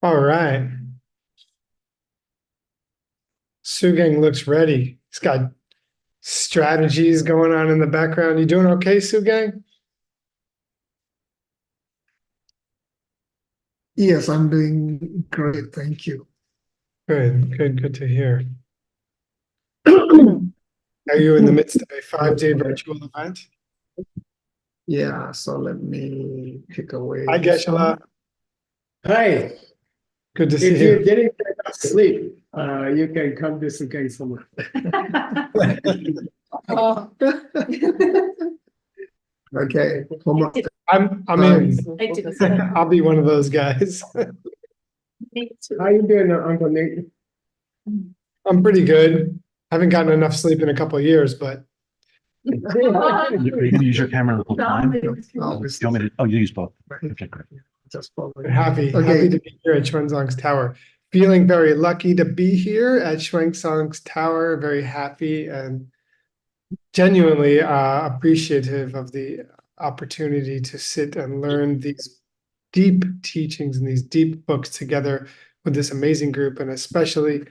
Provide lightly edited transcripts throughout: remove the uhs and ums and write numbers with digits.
All right. Sugeng looks ready. He's got strategies going on in the background. You doing okay, Sugeng? Yes, I'm doing great. Thank you. Good to hear. Are you in the midst of a 5-day virtual event? Yeah, so let me pick away Hi, this one. Geshe-la. Hi, Good to if see you you. didn't get enough sleep, you can come to Sugeng somewhere. Okay, homework. I'm in. I'll be one of those guys. How you doing, Uncle Nate? I'm pretty good. Haven't gotten enough sleep in a couple of years, but Are you gonna use your camera the whole time? No, Do you want me to, oh, you use both. Okay, great. just follow. happy Okay. to be here at Xuanzang's Tower. Feeling very lucky to be here at Xuanzang's Tower. Very happy and genuinely appreciative of the opportunity to sit and learn these deep teachings and these deep books together with this amazing group, and especially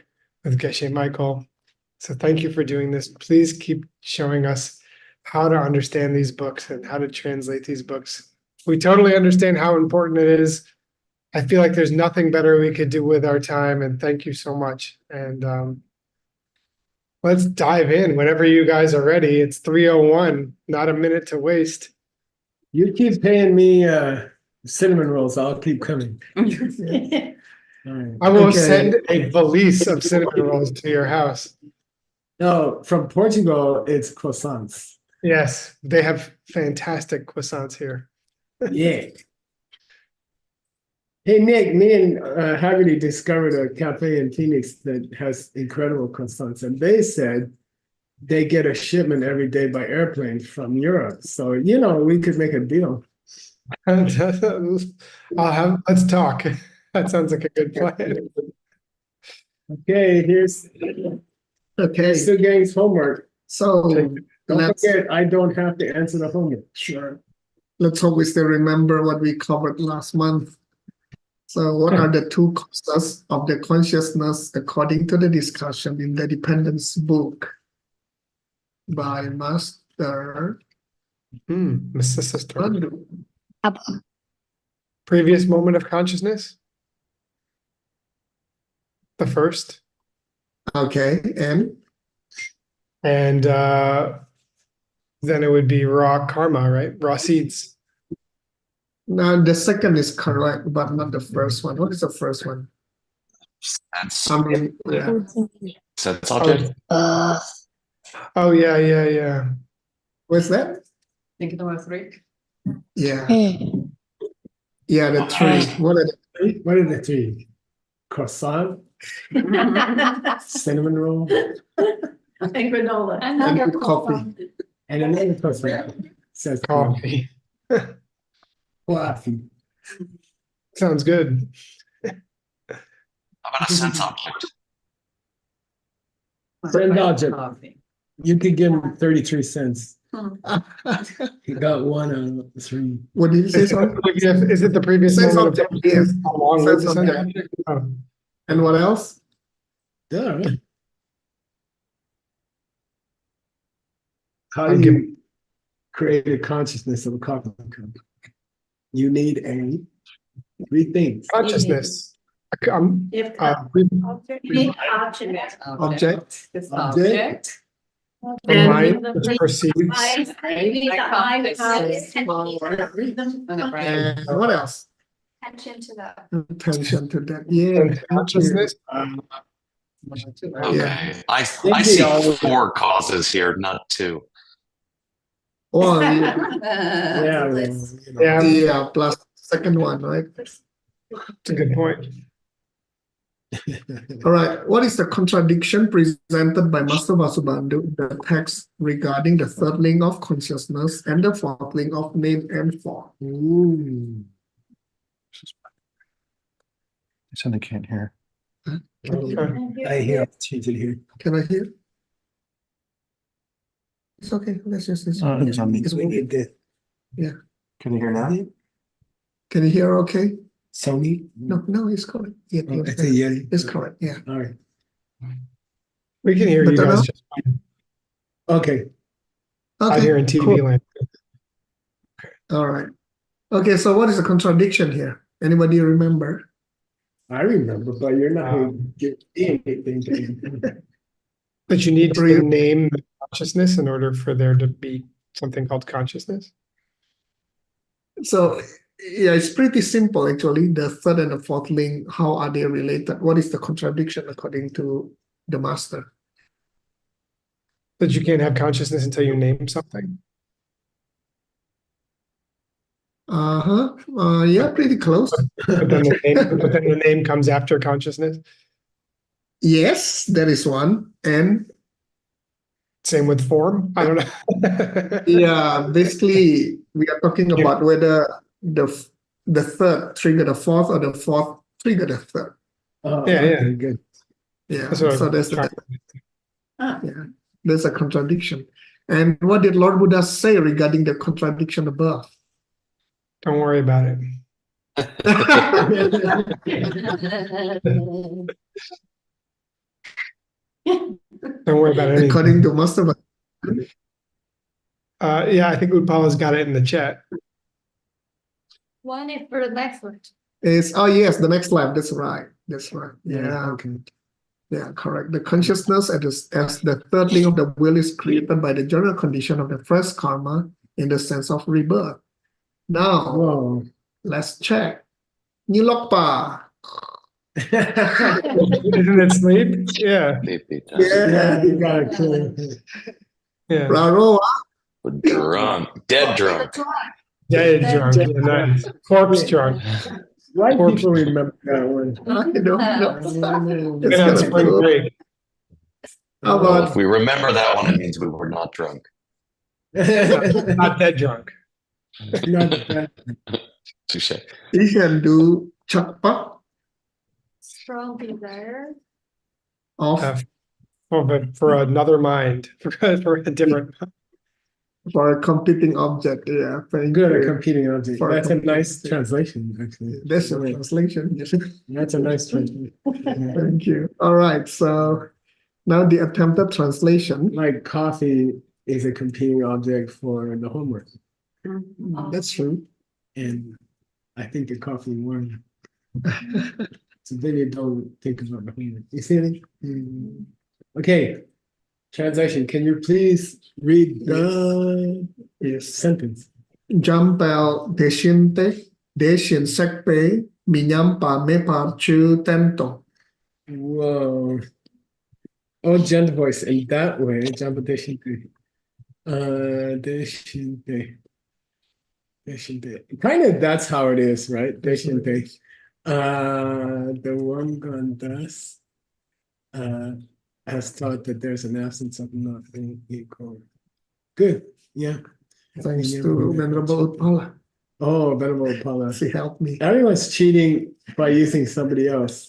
with Geshe Michael. So thank you for doing this. Please keep showing us how to understand these books and how to translate these books. We totally understand how important it is. I feel like there's nothing better we could do with our time, and thank you so much. And let's dive in whenever you guys are ready. It's 3:01, not a minute to waste. You keep paying me cinnamon rolls, I'll keep coming. All right. I will Okay. send a valise of cinnamon rolls to your house. No, from Portugal, it's croissants. Yes, they have fantastic croissants here. Yeah. Hey, Nick, me and Haggerty discovered a cafe in Phoenix that has incredible croissants, and they said they get a shipment every day by airplane from Europe. So, we could make a deal. Let's talk. That sounds like a good plan. Okay, here's Okay, Sugeng's homework. so Don't let's forget, I don't have to answer the homework. sure. Let's hope we still remember what we covered last month. So what are the two causes of the consciousness according to the discussion in the Dependence book by Master Mr. Sister. Vasubandhu? Previous moment of consciousness? The first. Okay, And then it would be raw karma, right? Raw seeds. now the second is correct, but not the first one. What is the first one? That's I mean, yeah. that's object. Oh yeah. What's that? Think of the three. Yeah. Yeah, the three. What are the three? What are the three? Croissant, cinnamon roll, And granola. And coffee. and another croissant. Says Coffee. coffee. Sounds good. How about a sense object? Friend object. You could give him 33 cents. He got one out of three. What did you say, sorry? Is it the previous Sense moment of object, yes. along with the Sense sense object. object? Oh. And what else? Yeah. How I'll do give- you create a consciousness of a coffee cup? You need three things. Consciousness. If object. Object. This Object. A mind which perceives. And what else? Attention to that. Attention to that. Yeah. And consciousness. Okay, I see 4 causes here, not 2. Well, Yeah. Yeah, yeah, plus second one, right? that's a good point. All right. What is the contradiction presented by Master Vasubandhu in the text regarding the third link of consciousness and the fourth link of name and form? Ooh. Something can't hear. I hear. Change it here. Can I hear? It's okay. Let's just listen. It was on me. It's We need this. Can you hear now? Can you hear okay? Sony? No, it's correct. Yeah, Oh, it's a Yeti. it's correct. Yeah. All right. We can hear you Better guys now? just fine Okay. out Okay. here in TV cool. land. All right. Okay. So what is the contradiction here? Anybody remember? I remember, but you're not going Um, to get anything. But you need to Real- name the consciousness in order for there to be something called consciousness. So yeah, it's pretty simple actually. The third and the fourth link, how are they related? What is the contradiction according to the master? That you can't have consciousness until you name something. Uh-huh. Yeah, pretty close. But then the name comes after consciousness. Yes, there is one. And Same with form. I don't know. yeah, basically we are talking Yeah. about whether the third trigger the fourth or the fourth trigger the third. Oh, Yeah, yeah. okay, good. Yeah. That's what I So was there's trying. yeah, there's a contradiction. And what did Lord Buddha say regarding the contradiction above? Don't worry about it. Don't worry about anything. According to Master Yeah, I think Utpala's got it in the chat. One is for the next one. is yes, the next slide. That's right. That's right. Yeah. Okay. Yeah, correct. The consciousness as the third link of the will is created by the general condition of the first karma in the sense of rebirth. Now, Whoa. let's check. Nilokpa. Isn't it sleep? Yeah, Yeah, you got it clear. yeah. Raroa. Drunk, dead drunk. Dead drunk. Yeah, nice. Corpse drunk. Why do Corpse. people remember that one? I don't know. Been on spring break. How Well, about if we remember that one, it means we were not drunk. Not dead drunk. Not bad. Touche. you can do chakpa Strong desire. of For another mind, for a different. for a competing object. Yeah, thank Good at you. competing object. For That's a competing nice object. translation, actually. That's a translation. That's a nice translation. Thank you. All right. So now the attempted translation. Like coffee is a competing object for the homework. That's true. And I think the coffee won. So then you don't think about the homework. You see it? Okay. Translation. Can you please read the Yes. sentence? Jampel desciente, descien secpe, minyampa me parchu tento. Whoa. Oh, gentle voice in that way. Jump deshinte. Deshinte. Deshinte. Kind of that's how it is, right? Deshinte. The one gone thus has taught that there's an absence of nothing equal. Good. Yeah. Thanks to Venerable Utpala. Oh, Venerable Paula. She helped me. Everyone's cheating by using somebody else.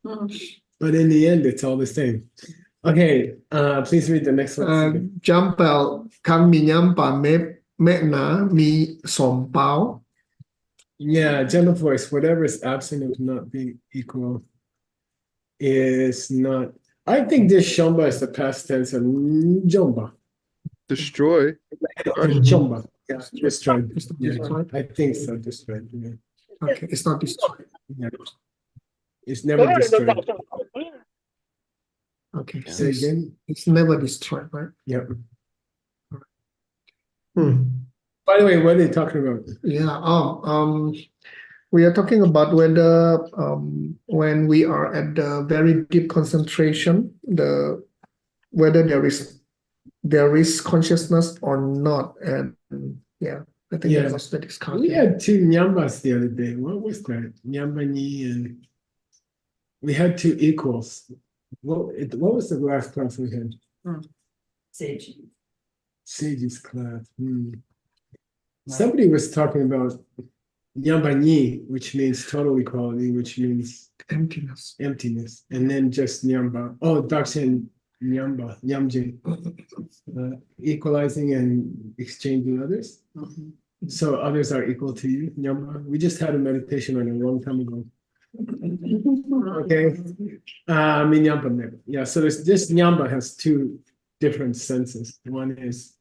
Mm. But in the end, it's all the same. Okay, please read the next one. Jampel kang minyampa me na mi sompao. Yeah, gentle voice. Whatever is absent of not being equal is not. I think this shomba is the past tense of jomba. Destroy. Jomba. Yeah, destroyed. It's not Yeah, destroyed. I think so. Destroyed. Yeah. Okay, it's not destroyed. Yeah. It's never destroyed. Okay, so Say again. it's never destroyed, right? Yeah. Hmm. By the way, what are they talking about? Yeah. We are talking about whether when we are at the very deep concentration, whether there is consciousness or not, and yeah, I think Yeah. that was the discussion. We had two nyambas the other day. What was that? Nyambani and we had two equals. What was the last class we had? Sage. Sage's class. Somebody was talking about nyambani, which means total equality, which means Emptiness. emptiness, and then just nyamba. Oh, Dakshin nyamjin, equalizing and exchanging others. So others are equal to you, Nyamba. We just had a meditation on it a long time ago. Okay. Minyamba never. Yeah, so this Nyamba has two different senses. One is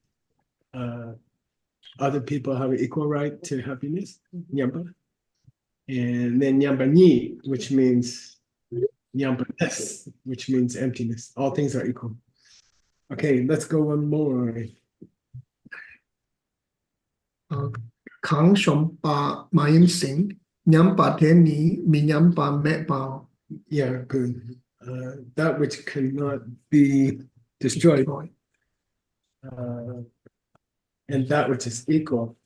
other people have an equal right to happiness, Nyamba. And then Nyamba Ni, which means Nyamba-ness, which means emptiness. All things are equal. Okay, let's go one more. 扛熊把马英行，娘把田尼，米娘把麦包。 Yeah, good. That which cannot be destroyed, and that which is equal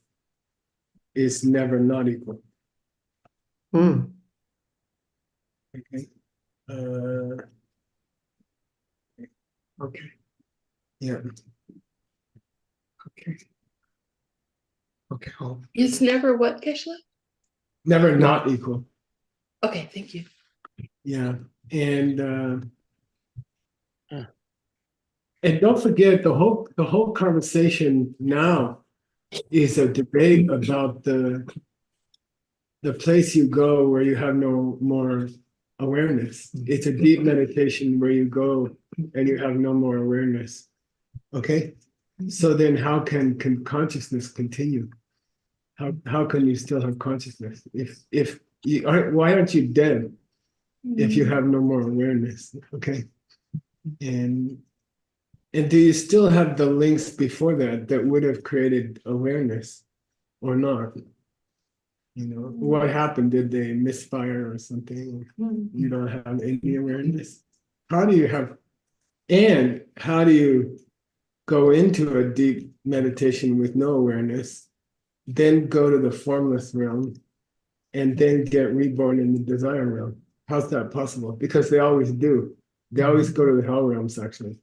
is never not equal. Hmm. Okay. Okay, Yeah. okay. Okay, 好。 It's never what, Keshla? Never not equal. Okay, thank you. Yeah. And don't forget the whole conversation now is a debate about the place you go where you have no more awareness. It's a deep meditation where you go and you have no more awareness. Okay? So then how can consciousness continue? How can you still have consciousness? If you aren't, why aren't you dead if you have no more awareness? Okay. And do you still have the links before that would have created awareness or not? You know, what happened? Did they misfire or something? You don't have any awareness. How do you have, and how do you go into a deep meditation with no awareness, then go to the formless realm, and then get reborn in the desire realm? How's that possible? Because they always do. They always go to the hell realms, actually.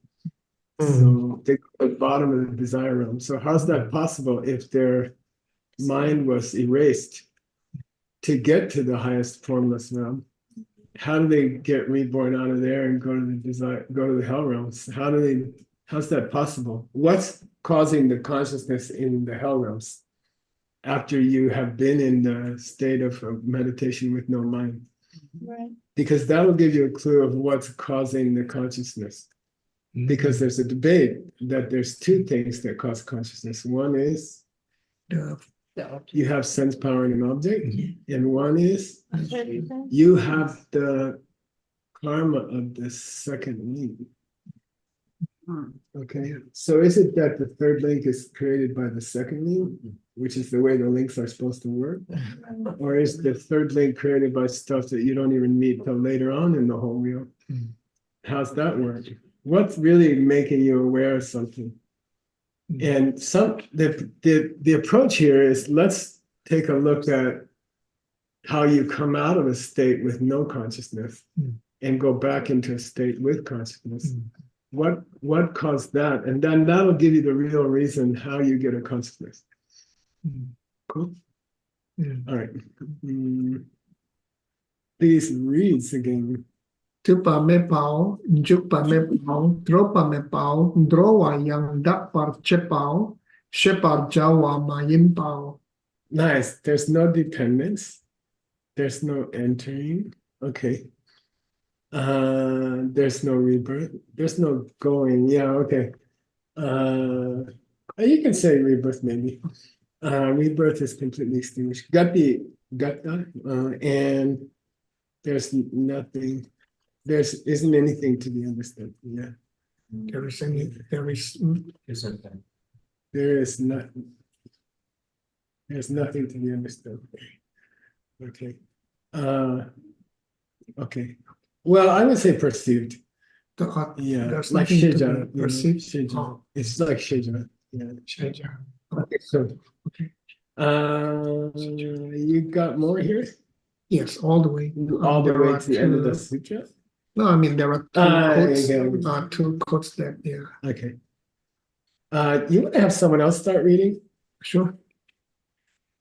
So they go to the bottom of the desire realm. So how's that possible if their mind was erased to get to the highest formless realm? How do they get reborn out of there and go to the desire, go to the hell realms? How's that possible? What's causing the consciousness in the hell realms after you have been in the state of meditation with no mind? Right. Because that will give you a clue of what's causing the consciousness. Because there's a debate that there's two things that cause consciousness. One is you have sense power in an object, and one is you have the karma of the second link. Okay, so is it that the third link is created by the second link, which is the way the links are supposed to work? Or is the third link created by stuff that you don't even meet till later on in the whole wheel? How's that work? What's really making you aware of something? And the approach here is, let's take a look at how you come out of a state with no consciousness and go back into a state with consciousness. What caused that? And then that'll give you the real reason how you get a consciousness. Cool. All right. Please read again. Thứ bà mê bảo, giúp bà mê bảo, drop bà mê bảo, draw wa yang dat par che bảo, she par jawa ma yin bảo. Nice. There's no dependence. There's no entering. Okay. There's no rebirth. There's no going. Yeah, okay. You can say rebirth maybe. Rebirth is completely extinguished. Got that. And there's nothing. There isn't anything to be understood. Yeah. There is nothing. There's nothing to be understood. Okay. Okay. Well, I would say perceived. Yeah, there's like nothing to Sheja. be perceived. Sheja. It's like Sheja. Yeah. Sheja. Okay, so Okay. You got more here? Yes, all the way. All the There way are to the end of the two- sutra? No, I mean there are two quotes. Okay. Two quotes that Okay. You want to have someone else start reading? sure.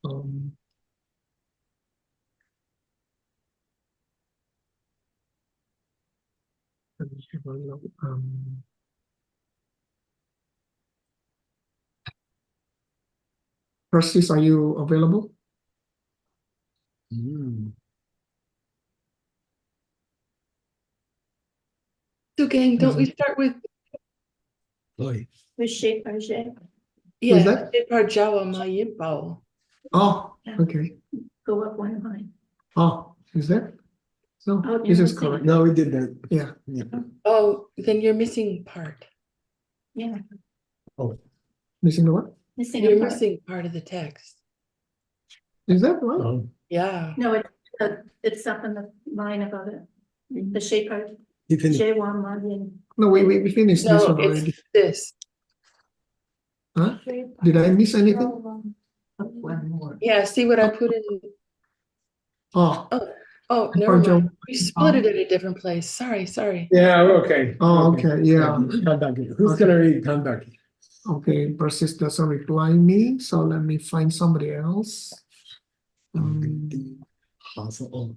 Let me have a look. Persis, are you available? Sugeng, don't we start with, With shape or shape. Who's yeah, that? Ipar Jawa Ma Yimpao. Oh, okay. Go up one line. Oh, is that? No, Oh, this you're is missing. correct. No, we did that. Yeah, Oh, then you're missing part. Yeah, missing the what? missing You're a part. missing part of the text. Is that right? Oh, Yeah. No, it's up in the line above it. The shape of you finished. J1 line. No, we finished this No, one already. it's this. Huh? Did I miss anything? One more. Yeah, see what I put in? Oh, Oh, Ipar never mind. Jawa. We split it at a different place. Sorry. Yeah, we're okay. Oh, okay, yeah. Kandaki. Who's Okay. gonna read Kandaki? Okay, Persis doesn't reply me, so let me find somebody else. Hassel,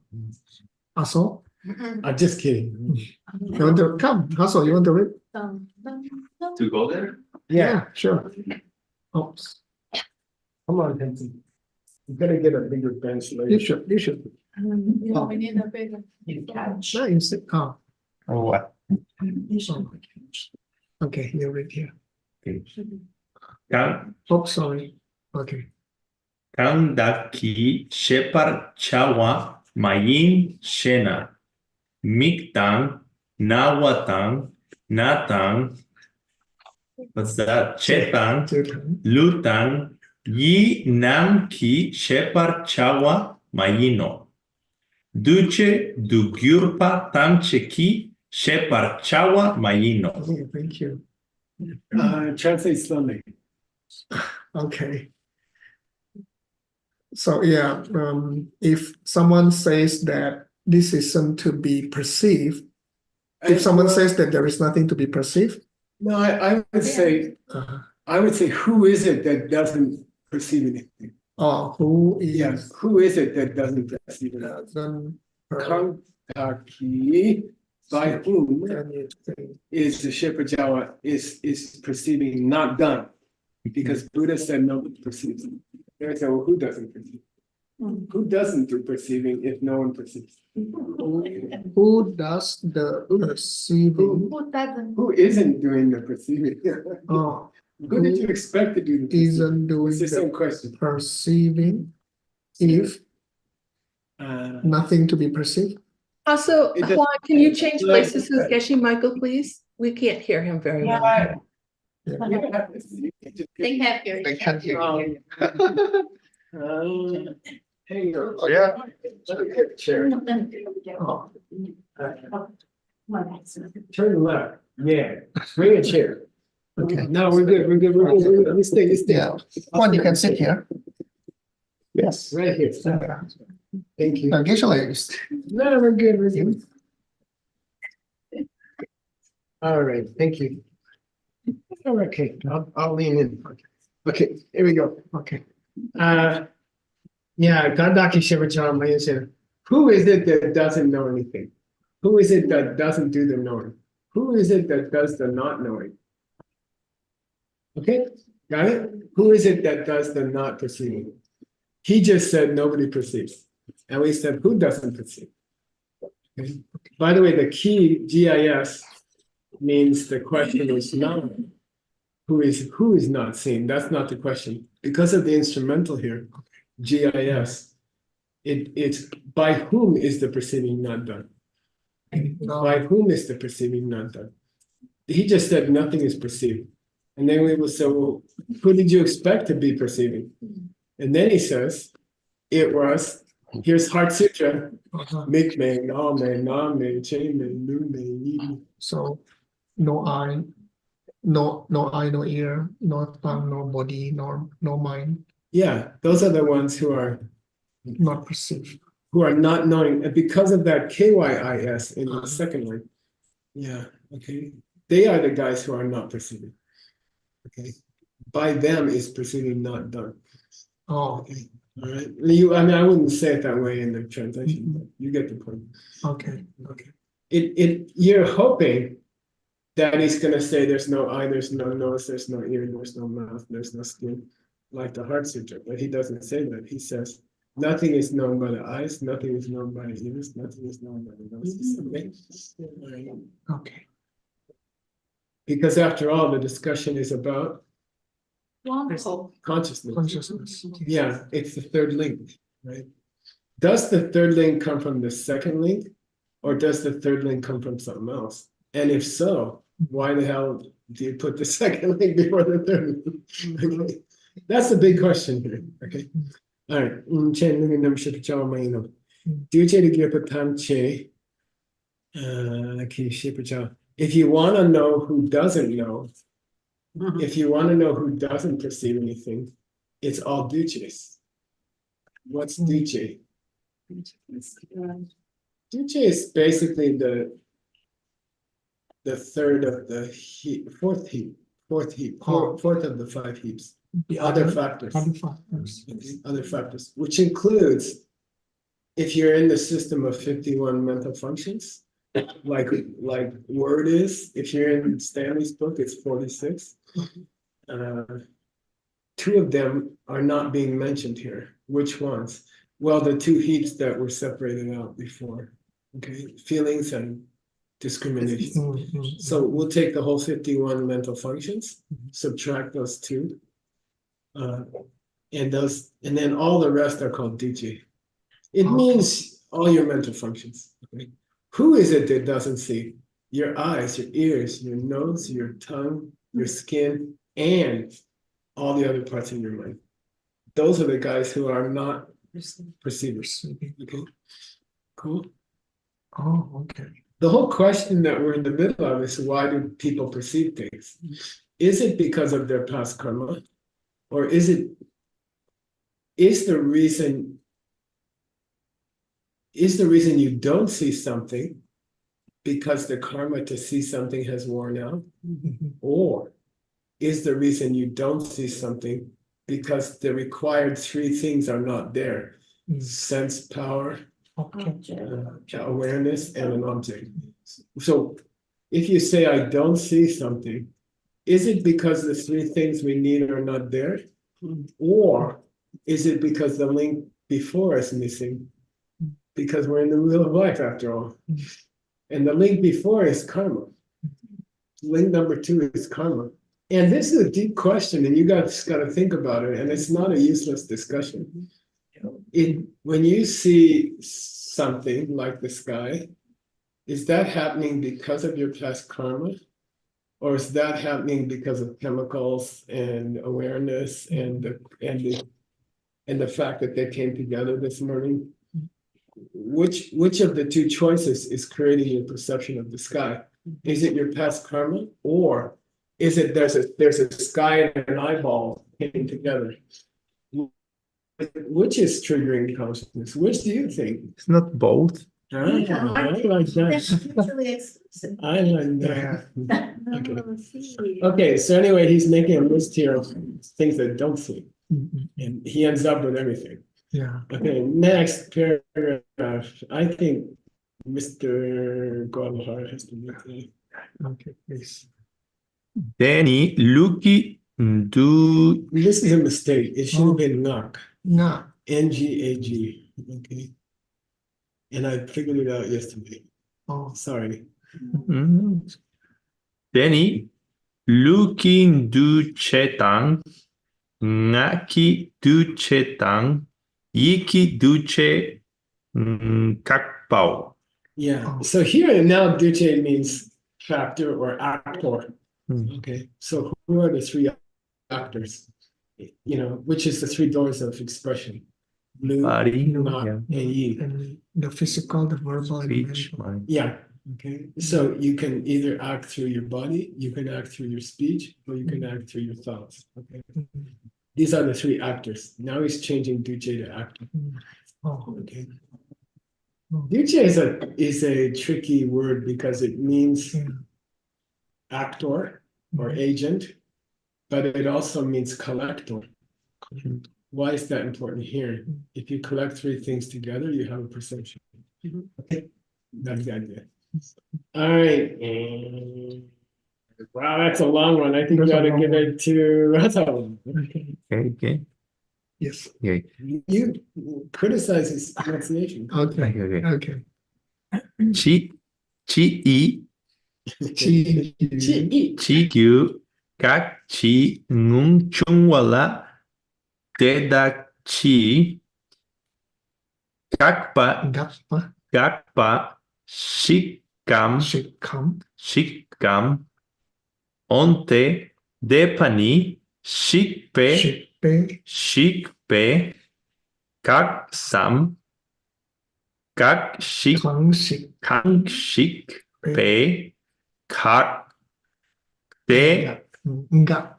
I'm just kidding. you want to come? Hassel, you want to read? To go there? Yeah, Sure. Oops, come on, Kenzie. You gotta get a bigger bench you later. should, you should. Yeah, we need a bigger couch. No, you sit, oh, Or what? okay, you read here. Kang Oh, sorry. Okay, daki shepar chawa mayin shena miktang nawatang natang. What's that? Chetang your turn. lutang yi nam ki shepar chawa mayino. Duce dugyurpa tamche ki shepar chawa mayino. Okay, thank you. Translate slowly. Okay. So yeah, if someone says that this isn't to be perceived, if someone says that there is nothing to be perceived, No, I would say, who is it that doesn't perceive anything? who Yeah, is who is it that doesn't perceive anything? doesn't Kandaki, by whom anything. is the Shepherd Jawa is perceiving not done? Because Buddha said nobody perceives. They say, well, who doesn't perceive? Who doesn't do perceiving if no one perceives? Who does the perceiving? Who doesn't? Who isn't doing the perceiving? Oh, Who did you expect to do the perceiving? isn't doing It's the same the question. perceiving if nothing to be perceived? Also, It does- Juan, can you change Like- places with Geshe Michael, please? We can't hear him very well. You don't have to see, you can just- They have your. They can't hear you. Hey. Oh, yeah. Chair. Oh, Turn left. Yeah. Bring a chair. okay. No, we're good. We're good. We're good. Let me stay. Let's stay. Yeah. One, you can sit here. Yes. Right here. Thank you. No, Geshe ladies. No, we're good. We're good. All right. Thank you. Okay, I'll lean in. Okay, here we go. Okay. Yeah, Gandaki Shivacharan Mayan said, who is it that doesn't know anything? Who is it that doesn't do the knowing? Who is it that does the not knowing? Okay, got it? Who is it that does the not perceiving? He just said nobody perceives. And we said, who doesn't perceive? Okay. By the way, the key GIS means the question is not who is not seen. That's not the question. Because of the instrumental here, GIS, it's by whom is the perceiving not done? By whom is the perceiving not done? He just said nothing is perceived. And then we will say, well, who did you expect to be perceiving? And then he says, it was, here's Heart Sutra, Mikme, Name, Name, Chainme, Nume, Yi. So no eye, no eye, no ear, no tongue, no body, no mind, Yeah, those are the ones who are not perceived. not knowing, and because of that KYIS in the second line, yeah, okay, they are the guys who are not perceiving. Okay, by them is perceiving not done. Oh, Okay, all right. I wouldn't say it that way in the translation, but you get the point. okay. You're hoping that he's gonna say there's no eye, there's no nose, there's no ear, there's no mouth, there's no skin. like the Heart Sutra, but he doesn't say that. He says, nothing is known by the eyes, nothing is known by the ears, nothing is known by the nose. Okay. Because after all, the discussion is about Wonderful. consciousness. Consciousness. Yeah, it's the third link, right? Does the third link come from the second link, or does the third link come from something else? And if so, why the hell do you put the second link before the third link? Okay. That's the big question here. Okay. All right. If you want to know who doesn't know, if you want to know who doesn't perceive anything, it's all duches. What's duche? Duche is basically the third of the heap, fourth of the five heaps. The Other factors. Other factors. Okay, other factors, which includes if you're in the system of 51 mental functions, like word is, if you're in Stanley's book, it's 46. Two of them are not being mentioned here. Which ones? Well, the two heaps that were separated out before. Okay, feelings and discrimination. So we'll take the whole 51 mental functions, subtract those two, and then all the rest are called duty. It means all your mental functions. Okay? Who is it that doesn't see? Your eyes, your ears, your nose, your tongue, your skin, and all the other parts of your mind. Those are the guys who are not perceivers. Okay, cool. Oh, okay. The whole question that we're in the middle of is why do people perceive things? Is it because of their past karma? Or is the reason you don't see something because the karma to see something has worn out? Or is the reason you don't see something because the required three things are not there? Sense, power, awareness, and an object. So if you say I don't see something, is it because the three things we need are not there? Or is it because the link before is missing? Because we're in the wheel of life after all. And the link before is karma. Link number 2 is karma. And this is a deep question, and you guys got to think about it. And it's not a useless discussion. When you see something like the sky, is that happening because of your past karma? Or is that happening because of chemicals and awareness and the fact that they came together this morning? Which of the two choices is creating your perception of the sky? Is it your past karma, or is it there's a sky and an eyeball came together? Which is triggering consciousness? Which do you think? It's not both. I like that. That's mutually exclusive. I like that. Okay, so anyway, he's making a list here of things that don't sleep, and he ends up with everything. Yeah. Okay, next paragraph. I think Mr. Guadalajara has to make it. Okay, please. Danny, Luki, do This is a mistake. It should have been Ngak. No. Ngag. Okay. And I figured it out yesterday. Oh, Sorry. Danny, looking do chetang, ngaki do chetang, yiki duce kakpao. Yeah. So here now duce means factor or actor. Okay. So who are the three actors? Which is the three doors of expression? Blue, Body, not, yeah. and yi. and the physical, the verbal, and the Speech, mental. mind. Yeah. Okay. So you can either act through your body, you can act through your speech, or you can act through your thoughts. Okay. These are the three actors. Now he's changing duce to actor. Oh, Okay. Duce is a tricky word because it means actor or agent, but it also means collector. Why is that important here? If you collect three things together, you have a perception. Okay, that's the idea. All right. Wow, that's a long one. I think we That's a ought to long give one. it to Rato. Okay. Yes. Okay. You criticize his pronunciation. Okay. Okay. Okay. Chi chi Chi. chi kyu các chi ngung chung wala te da chi các ba shikam onte depani shikpe các sam các kang shik pe kak de ngak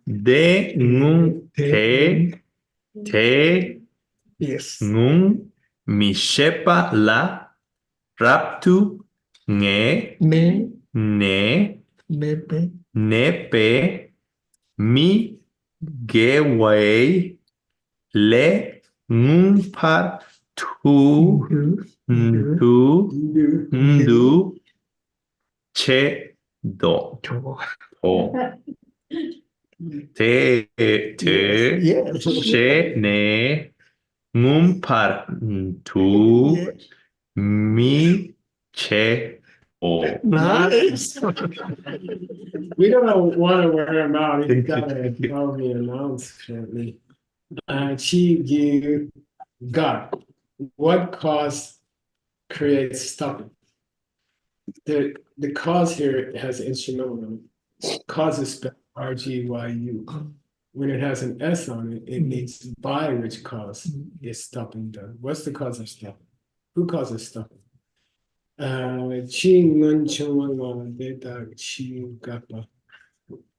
de ngung te Yes. ngung mi shepa la raptu nge nepe mi gewei le ngung par tu ndu che do o te she ne ngung par tu mi che o. Nice. We don't want to wear him out. He's got to probably announce shortly. Chi Gyu God. What cause creates stopping? The cause here has instrumental. Cause is spelled RGYU. When it has an S on it, it means by which cause is stopping done. What's the cause of stopping? Who causes stopping?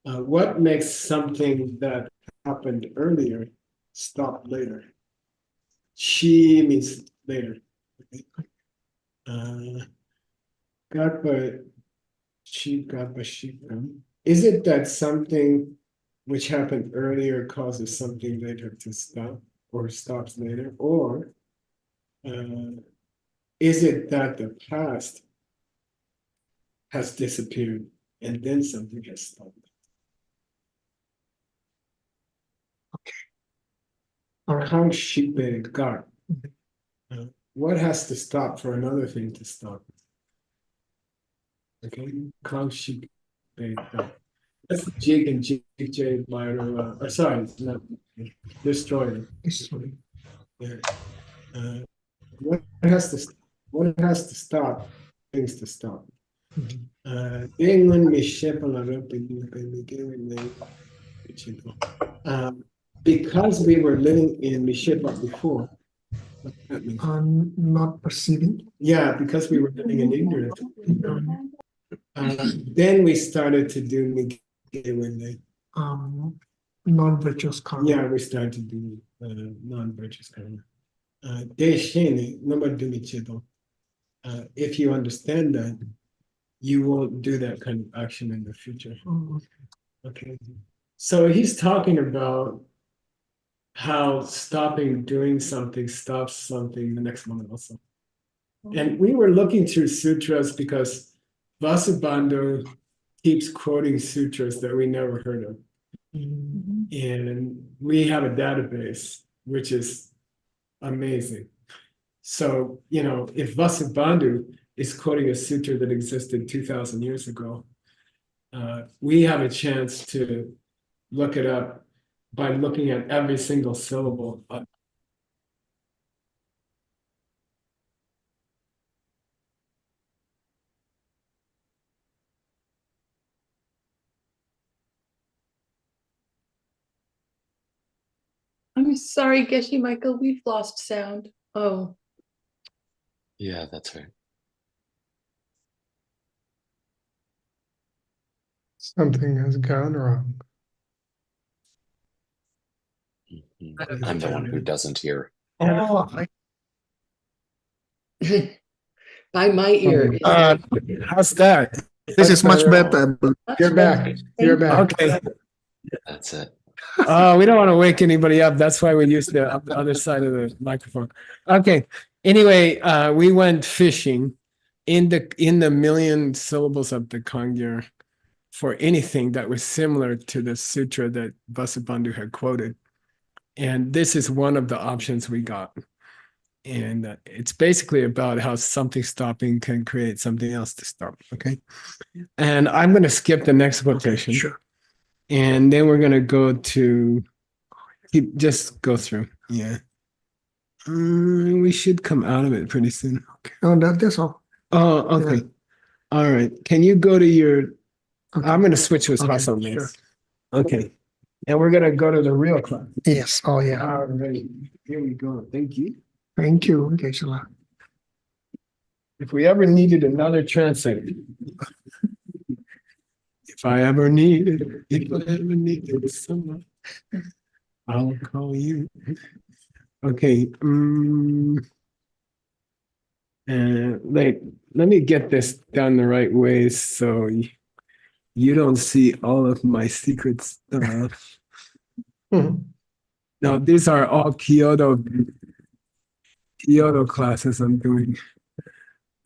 What makes something that happened earlier stop later? Chi means later. Is it that something which happened earlier causes something later to stop or stops later? Or is it that the past has disappeared and then something has stopped? All right. How should be guard? What has to stop for another thing to stop? Okay, how should be guard? That's jig and jig by or sorry, not destroyer. Yeah. What has to stop things to stop? Because we were living in Mishipa before. What that means? Not perceiving. Yeah, because we were living in ignorance. Then we started to do Migewende. Non-virtuous karma. Yeah, we started to do non-virtuous karma. Deshene, nobody do Michido. If you understand that, you won't do that kind of action in the future. Okay. So he's talking about how stopping doing something stops something the next moment also. And we were looking through sutras because Vasubandhu keeps quoting sutras that we never heard of. And we have a database, which is amazing. So, you know, if Vasubandhu is quoting a sutra that existed 2,000 years ago, we have a chance to look it up by looking at every single syllable. I'm sorry, Geshe Michael, we've lost sound. Oh, Yeah, that's right. Something has gone wrong. I'm the one who doesn't hear. Oh, by my ear. How's that? this is much better. You're back. You're back. Okay. That's it. We don't want to wake anybody up. That's why we use the other side of the microphone. Okay. Anyway, we went fishing in the million syllables of the Kangyur for anything that was similar to the sutra that Vasubandhu had quoted. And this is one of the options we got. And it's basically about how something stopping can create something else to stop. Okay. And I'm going to skip the next quotation. Sure. And then we're going to go to just go through. Yeah. We should come out of it pretty soon. Okay. Oh, that's all. Oh, okay. Yeah. All right. Can you go to your, Okay. I'm going to switch with Okay, Hassan. sure. Okay. And we're going to go to the real class. Yes. Oh, yeah. All right. Here we go. Thank you. Thank you, Geshe-la. If we ever needed another translator, if I ever needed someone, I'll call you. Okay. Let me get this done the right way so you don't see all of my secret stuff. Now, these are all Kyoto classes I'm doing.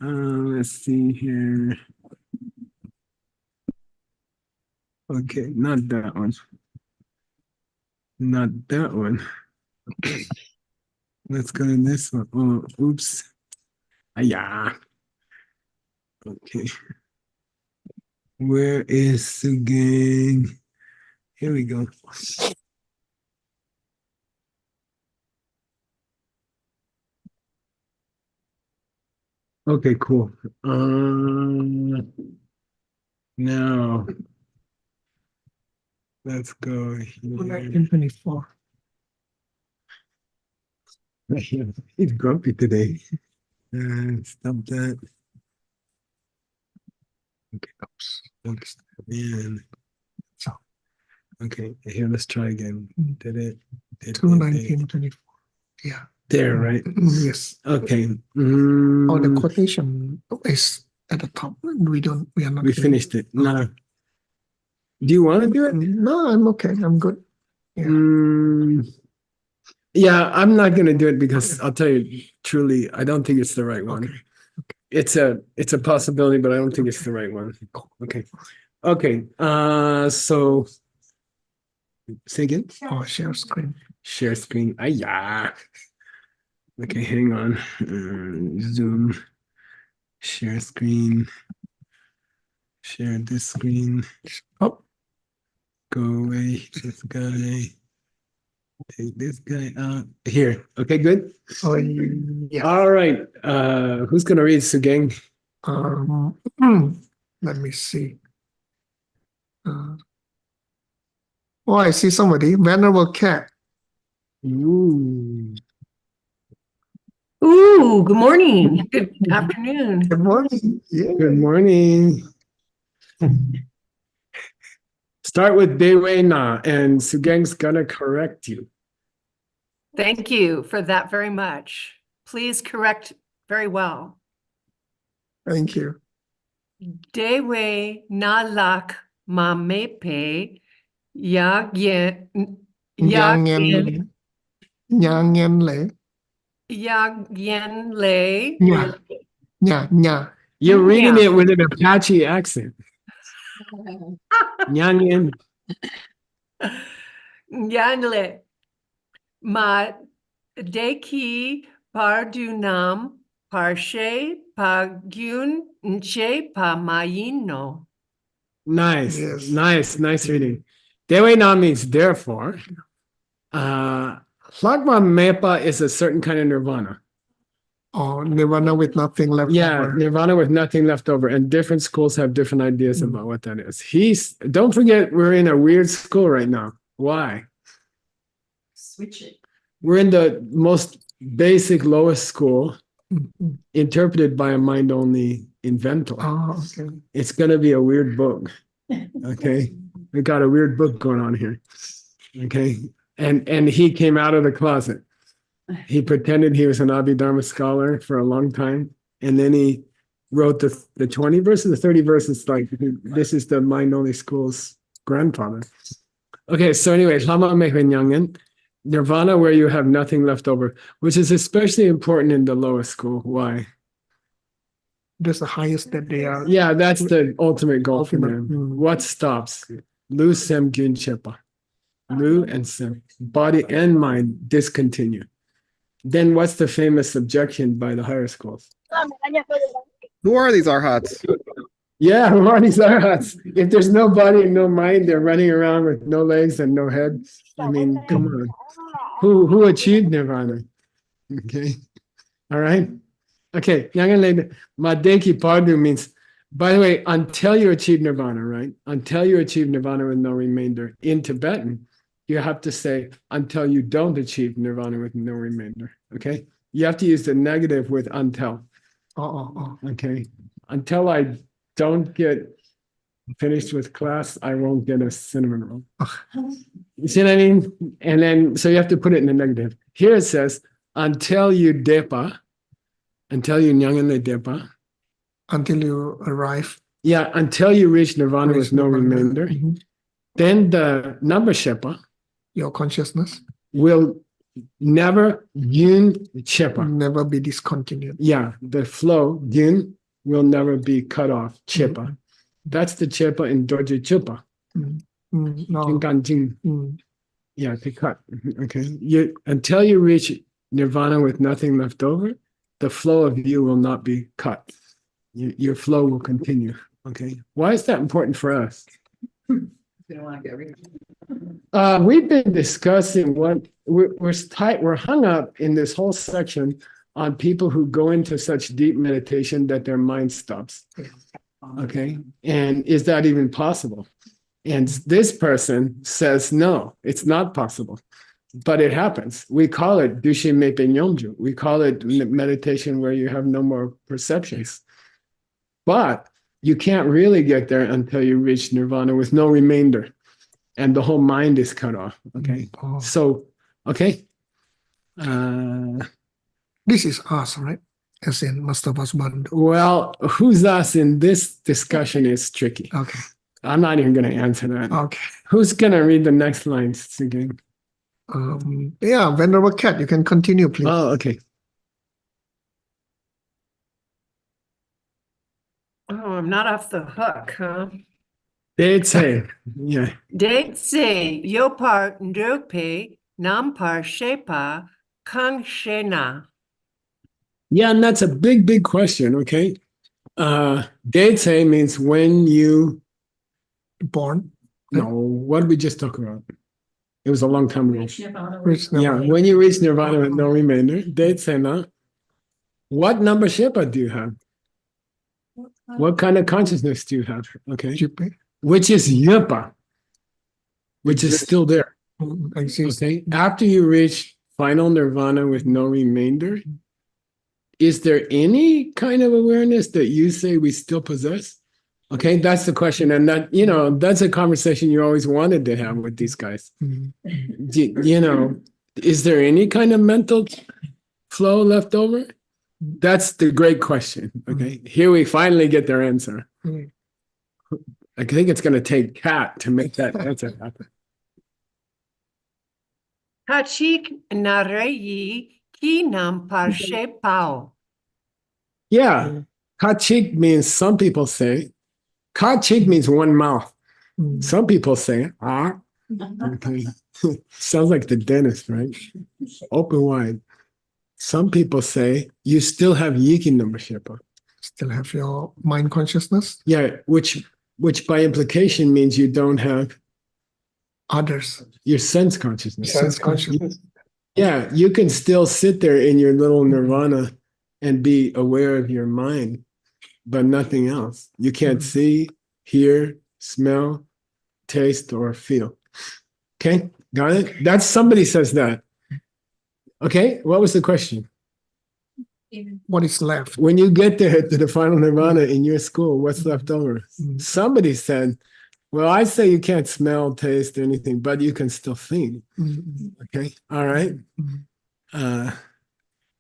Let's see here. Okay, not that one. Not that one. Let's go to this one. Oh, oops. Yeah. Okay. Where is Sugeng? Here we go. Okay, cool. Now let's go here. 1924. He's grumpy today. Stop that. Okay, oops. And okay, here, let's try again. Did it? 1924. Yeah. There, right? Yes. Okay. Oh, the quotation is at the top. We are not. We finished it. No. Do you want to do it? No, I'm okay. I'm good. Yeah. Yeah, I'm not going to do it because I'll tell you truly, I don't think it's the right one. Okay. It's a possibility, but I don't think it's the right one. Okay. Okay. So say again. Oh, share screen. Share screen. Yeah. Okay, hang on. Zoom. Share screen. Share this screen. Oh. Go away. This guy. Take this guy out. Here. Okay, good. Oh, yeah. All right. Who's gonna read Sugeng? Let me see. Oh, I see somebody. Venerable Cat. Ooh. Ooh, good morning. Good afternoon. Good morning. Yeah. Good morning. Start with Dewey Na, and Sugeng's gonna correct you. Thank you for that very much. Please correct very well. Thank you. Dewe na lak ma mepe yagyen Yang Yen Le. yagyen le Yeah. You're reading Yeah. it with an Apache accent. Nyanyan. yanle ma deki pardunam parshe pagyun nche pa mayino. Nice. Yes. Nice reading. Dewe Na means therefore. Hlagma Mepa is a certain kind of nirvana. Oh, Nirvana with nothing left Yeah, over. nirvana with nothing left over, and different schools have different ideas about what that is. Don't forget, we're in a weird school right now. Why? Switch it. We're in the most basic, lowest school, interpreted by a mind-only inventor. Oh, okay. It's gonna be a weird book. Okay, we got a weird book going on here. Okay, and he came out of the closet. He pretended he was an Abhidharma scholar for a long time, and then he wrote the 20 verses, the 30 verses, like this is the mind-only school's grandfather. Okay, so anyway, Lama Mehvenyangan, nirvana where you have nothing left over, which is especially important in the lowest school. Why? That's the highest that they are. Yeah, that's the ultimate goal for Ultimate, them. What stops? Lu Sem Gyun Chepa. Lu and Sem. Body and mind discontinue. Then what's the famous objection by the higher schools? Who are these arhats? Yeah, Marty's arhats. If there's no body and no mind, they're running around with no legs and no head. I mean, come on. Who achieved nirvana? Okay. All right. Okay. Madeki Pardu means, by the way, until you achieve nirvana, right? Until you achieve nirvana with no remainder. In Tibetan, you have to say until you don't achieve nirvana with no remainder. Okay. You have to use the negative with until. Okay. Until I don't get finished with class, I won't get a cinnamon roll. You see what I mean? And then, so you have to put it in the negative. Here it says, until you depa, until you nyangane depa. Until you arrive. Yeah, until you reach nirvana with no remainder. Then the number shepa. Your consciousness. Will never yun chepa. Never be discontinued. Yeah, the flow, yun, will never be cut off, chepa. That's the chepa in Dorje Chupa. No. Yeah, to cut. Okay. Until you reach nirvana with nothing left over, the flow of you will not be cut. Your flow will continue. Okay. Why is that important for us? We've been discussing what we're hung up in this whole section on people who go into such deep meditation that their mind stops. Okay. And is that even possible? And this person says, no, it's not possible. But it happens. We call it Dushin Mepe Nyomju. We call it meditation where you have no more perceptions. But you can't really get there until you reach nirvana with no remainder. And the whole mind is cut off. Okay. So, okay. This is us, right? As in Master Vasubandhu. Well, who's us in this discussion is tricky. Okay. I'm not even going to answer that. Okay. Who's going to read the next lines again? Yeah, Venerable Cat, you can continue, please. Oh, okay. Oh, I'm not off the hook, huh? They'd say, yeah. They'd say, Yopar Ndrupe, Nampar Shepa, Kang Shena. Yeah, and that's a big, big question, okay? They'd say means when you... Born? No, what did we just talk about? It was a long time ago. Reach Yeah, when you reach nirvana with no remainder, they'd say, no. What number shepa do you have? What kind of consciousness do you have? Okay. Which is yepa, which is still there. Okay. After you reach final nirvana with no remainder, is there any kind of awareness that you say we still possess? Okay, that's the question. And that, that's a conversation you always wanted to have with these guys. Is there any kind of mental flow left over? That's the great question. Okay, here we finally get their answer. I think it's going to take Kat to make that answer happen. Kachik nareyi ki nampar shepao. Yeah, Kachik means some people say, Kachik means one mouth. Some people say, ah. Okay. Sounds like the dentist, right? Open wide. Some people say, you still have Yiki number shepa. Still have your mind consciousness? Yeah, which by implication means you don't have others. Your sense consciousness. Sense consciousness. Yeah, you can still sit there in your little nirvana and be aware of your mind, but nothing else. You can't see, hear, smell, taste, or feel. Okay, got it? That's somebody says that. Okay, what was the question? What is left? When you get there to the final nirvana in your school, what's left over? Somebody said, well, I say you can't smell, taste, anything, but you can still think. Okay, all right.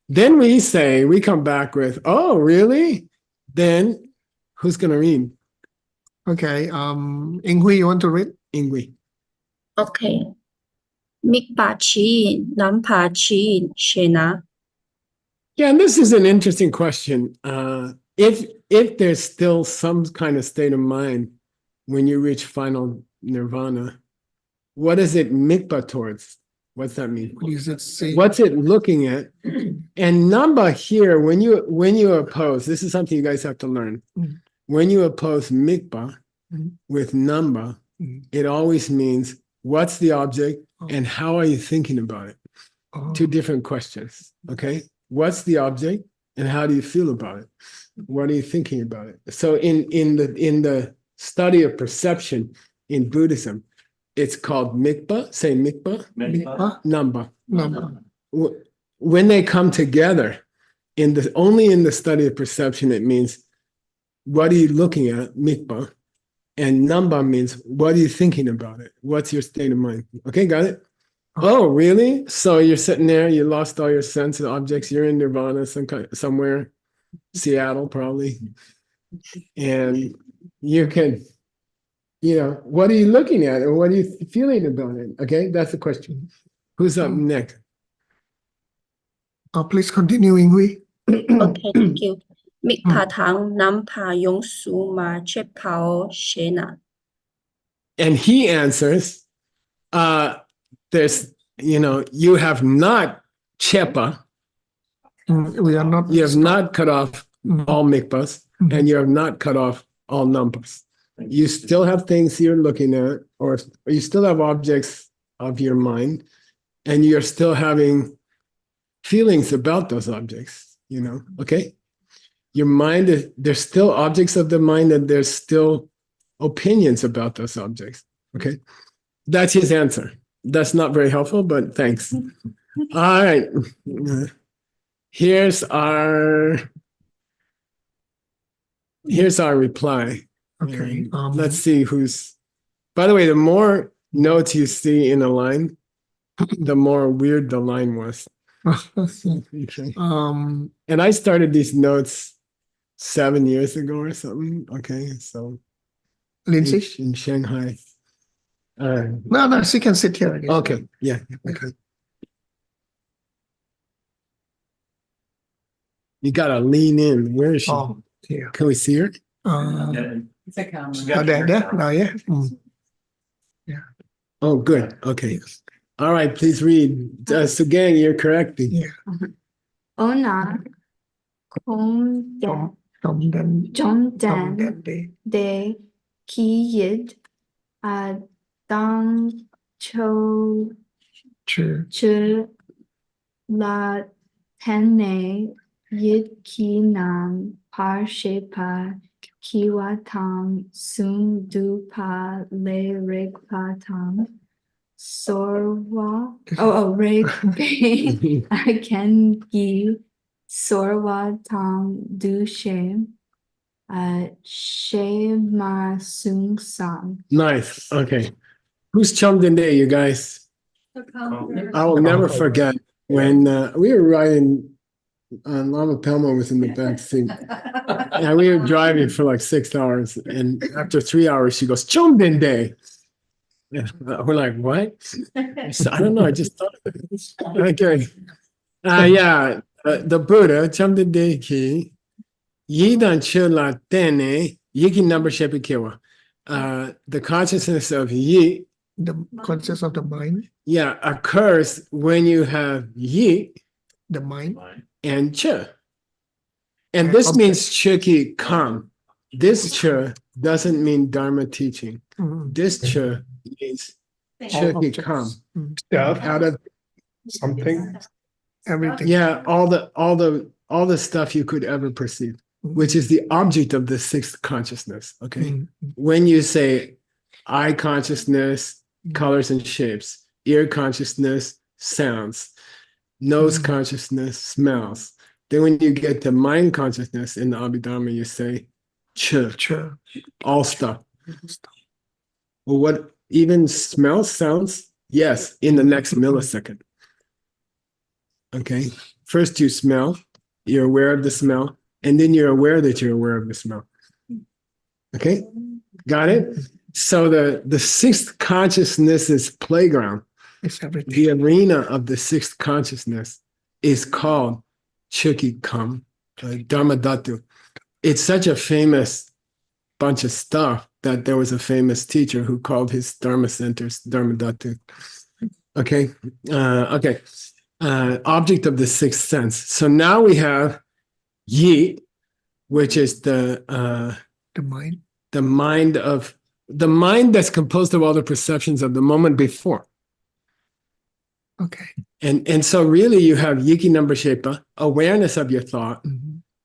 Then we come back with, oh, really? Then who's going to read? Okay, Inghui, you want to read? Inghui. Okay. Mikpachi, Nampachi, Shena. Yeah, and this is an interesting question. If if there's still some kind of state of mind when you reach final nirvana, what is it mikpa towards? What's that mean? What is it say? What's it looking at? And namba here, when you oppose, this is something you guys have to learn. Mm. When you oppose mikpa Mm. with namba, it always means what's the object and how are you thinking about it? Oh. Two different questions. Okay. What's the object and how do you feel about it? What are you thinking about it? So in the study of perception in Buddhism, it's called mikpa. Say mikpa. Mikpa? Namba. Number. When they come together, only in the study of perception, it means what are you looking at, mikpa, and namba means what are you thinking about it? What's your state of mind? Okay, got it? Oh, really? So you're sitting there, you lost all your sense of objects, you're in nirvana somewhere, Seattle probably, and you can, what are you looking at or what are you feeling about it? Okay, that's the question. Who's up next? Please continue, Inghui. Okay, thank you. Mikpa thang nampa yong su ma che pao shena. And he answers, you have not chepa, We are not. you have not cut off Mm. all mikpas, and you have not cut off all numpas. You still have things you're looking at, or you still have objects of your mind, and you're still having feelings about those objects, okay? Your mind, there's still objects of the mind, and there's still opinions about those objects, okay? That's his answer. That's not very helpful, but thanks. All right. Here's our reply. Okay. Let's see by the way, the more notes you see in a line, the more weird the line was. Okay. And I started these notes 7 years ago or something. Okay, so Lindsay? in Shanghai. No, she can sit here again. Okay, yeah, okay. You gotta lean in. Where is she? Oh, here. Can we see her? It's a camera. There. No, yeah. Oh, good. Okay. All right, please read. Sugeng, you're correcting. Yeah. Ona kong de Trong đến trong trong den đến đi. de ki yid dang cho True. chư la tenne yid ki nam par shepa ki wa tam sung du pa le reg pa tam sorwa reg pe ken gi sorwa tam du she she ma sung sang. Nice. Okay. Who's chummed in there, you guys? I will never forget when we were riding, Lama Pelma was in the back seat. And we were driving for like 6 hours. And after 3 hours, she goes, Chumden Day. Yeah, we're like, what? I said, I don't know. I just thought of it. Okay. The Buddha, Chumden Day Ki, Yidan Chula Tene, Yiki number Shepikiwa. The consciousness of Yi, The conscious of the mind. yeah, occurs when you have Yi The mind. and Ch. And this Okay. means Chiki Kam. This Ch doesn't mean Dharma teaching. This Ch means Chiki Kam. Stuff, Out of something. Everything. yeah, all the stuff you could ever perceive, which is the object of the sixth consciousness. Okay. When you say eye consciousness, colors and shapes, ear consciousness, sounds, nose consciousness, smells. Then when you get to mind consciousness in the Abhidharma, you say Ch, True. all stuff. Well, what even smells, sounds? Yes, in the next millisecond. Okay. First you smell, you're aware of the smell, and then you're aware that you're aware of the smell. Okay, got it? So the sixth consciousness's playground, It's everything. the arena of the sixth consciousness is called Chukki Kam, Dharma Dhatu. it's such a famous bunch of stuff that there was a famous teacher who called his Dharma centers Dharmadhatu. Okay. Okay. Object of the sixth sense. So now we have Yi, which is the mind. The mind that's composed of all the perceptions of the moment before. Okay. And so really you have Yiki number Shepa, awareness of your thought,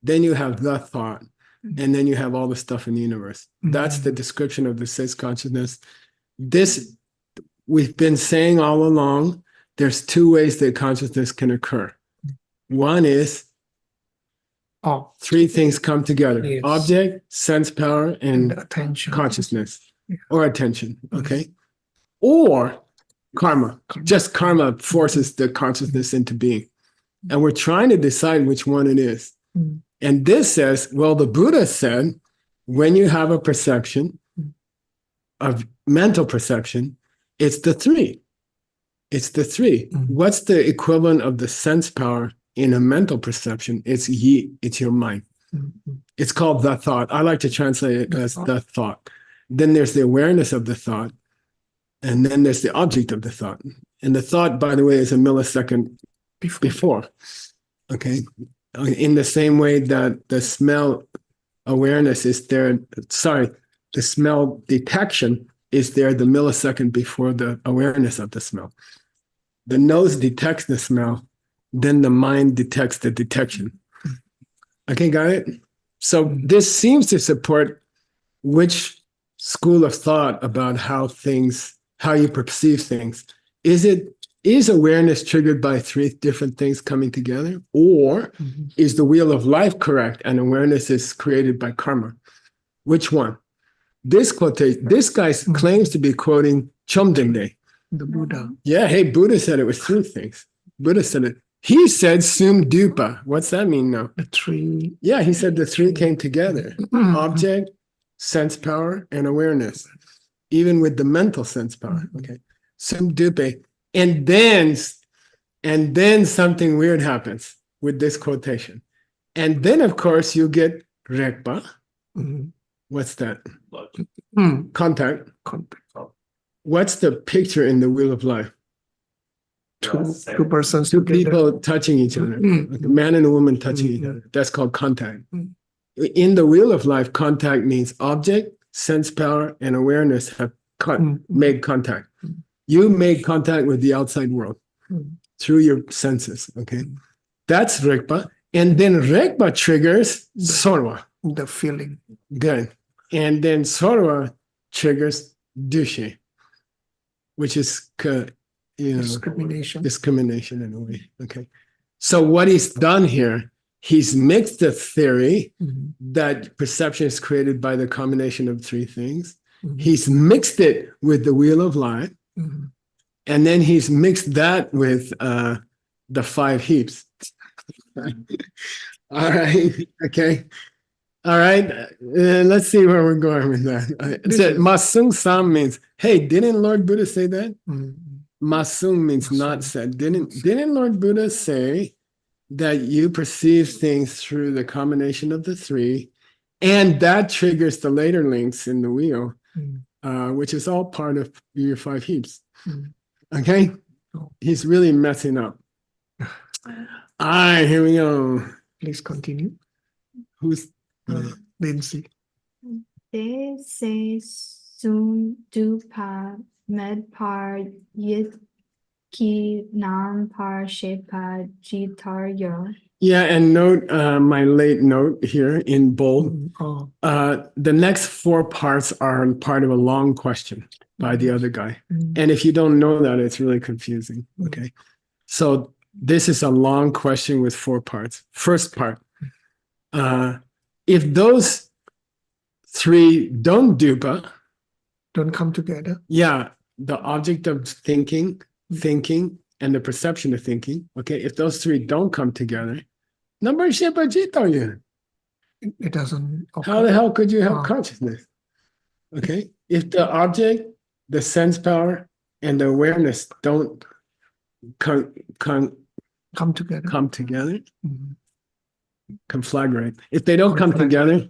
then you have the thought, and then you have all the stuff in the universe. That's the description of the sixth consciousness. This, we've been saying all along, there's two ways that consciousness can occur. One is three things come together: Yes. object, sense power, and attention. consciousness, or attention, okay? Or karma. Just karma forces the consciousness into being. And we're trying to decide which one it is. And this says, well, the Buddha said, when you have a perception of mental perception, it's the three. It's the three. What's the equivalent of the sense power in a mental perception? It's Yi, it's your mind. It's called the thought. I like to translate it as the thought. Then there's the awareness of the thought. And then there's the object of the thought. And the thought, by the way, is a millisecond before. Okay. In the same way that the smell awareness is there, the smell detection is there the millisecond before the awareness of the smell. The nose detects the smell, then the mind detects the detection. Okay, got it? So this seems to support which school of thought about how you perceive things. Is awareness triggered by three different things coming together? Or is the wheel of life correct and awareness is created by karma? Which one? This quotation, this guy claims to be quoting Chomdende. The Buddha. Yeah, hey, Buddha said it was three things. Buddha said it. He said sum dupa. What's that mean now? The three. Yeah, he said the three came together. Object, sense power, and awareness. Even with the mental sense power. Okay. Sum dupe. And then something weird happens with this quotation. And then, of course, you get rekpa. What's that? Contact. What's the picture in the wheel of life? Two persons. Two people touching each other. Like a man and a woman touching each other. That's called contact. In the wheel of life, contact means object, sense power, and awareness have made contact. You made contact with the outside world through your senses, okay? That's Rigpa. And then Rigpa triggers Sorwa. The feeling. Good. And then Sorwa triggers Dushe, which is, discrimination in a way, okay? So what he's done here, he's mixed the theory that perception is created by the combination of three things. He's mixed it with the wheel of life. And then he's mixed that with the five heaps. All right. Okay. All right. Let's see where we're going with that. It said Masung Sam means, hey, didn't Lord Buddha say that? Masung means not said. Didn't Lord Buddha say that you perceive things through the combination of the three, and that triggers the later links in the wheel, which is all part of your five heaps. Okay? He's really messing up. All right, here we go. Please continue. Who's Lindsay? They say soon do pa med par yit ki nam par shepa jitar yo. Yeah, and note my late note here in bold. The next four parts are part of a long question by the other guy. And if you don't know that, it's really confusing. Okay. So this is a long question with four parts. First part, if those three don't come together. Yeah, the object of thinking, and the perception of thinking. Okay, if those three don't come together, it doesn't. Okay. How the hell could you have consciousness? Okay, if the object, the sense power, and the awareness don't come together, conflagrate. If they don't come together,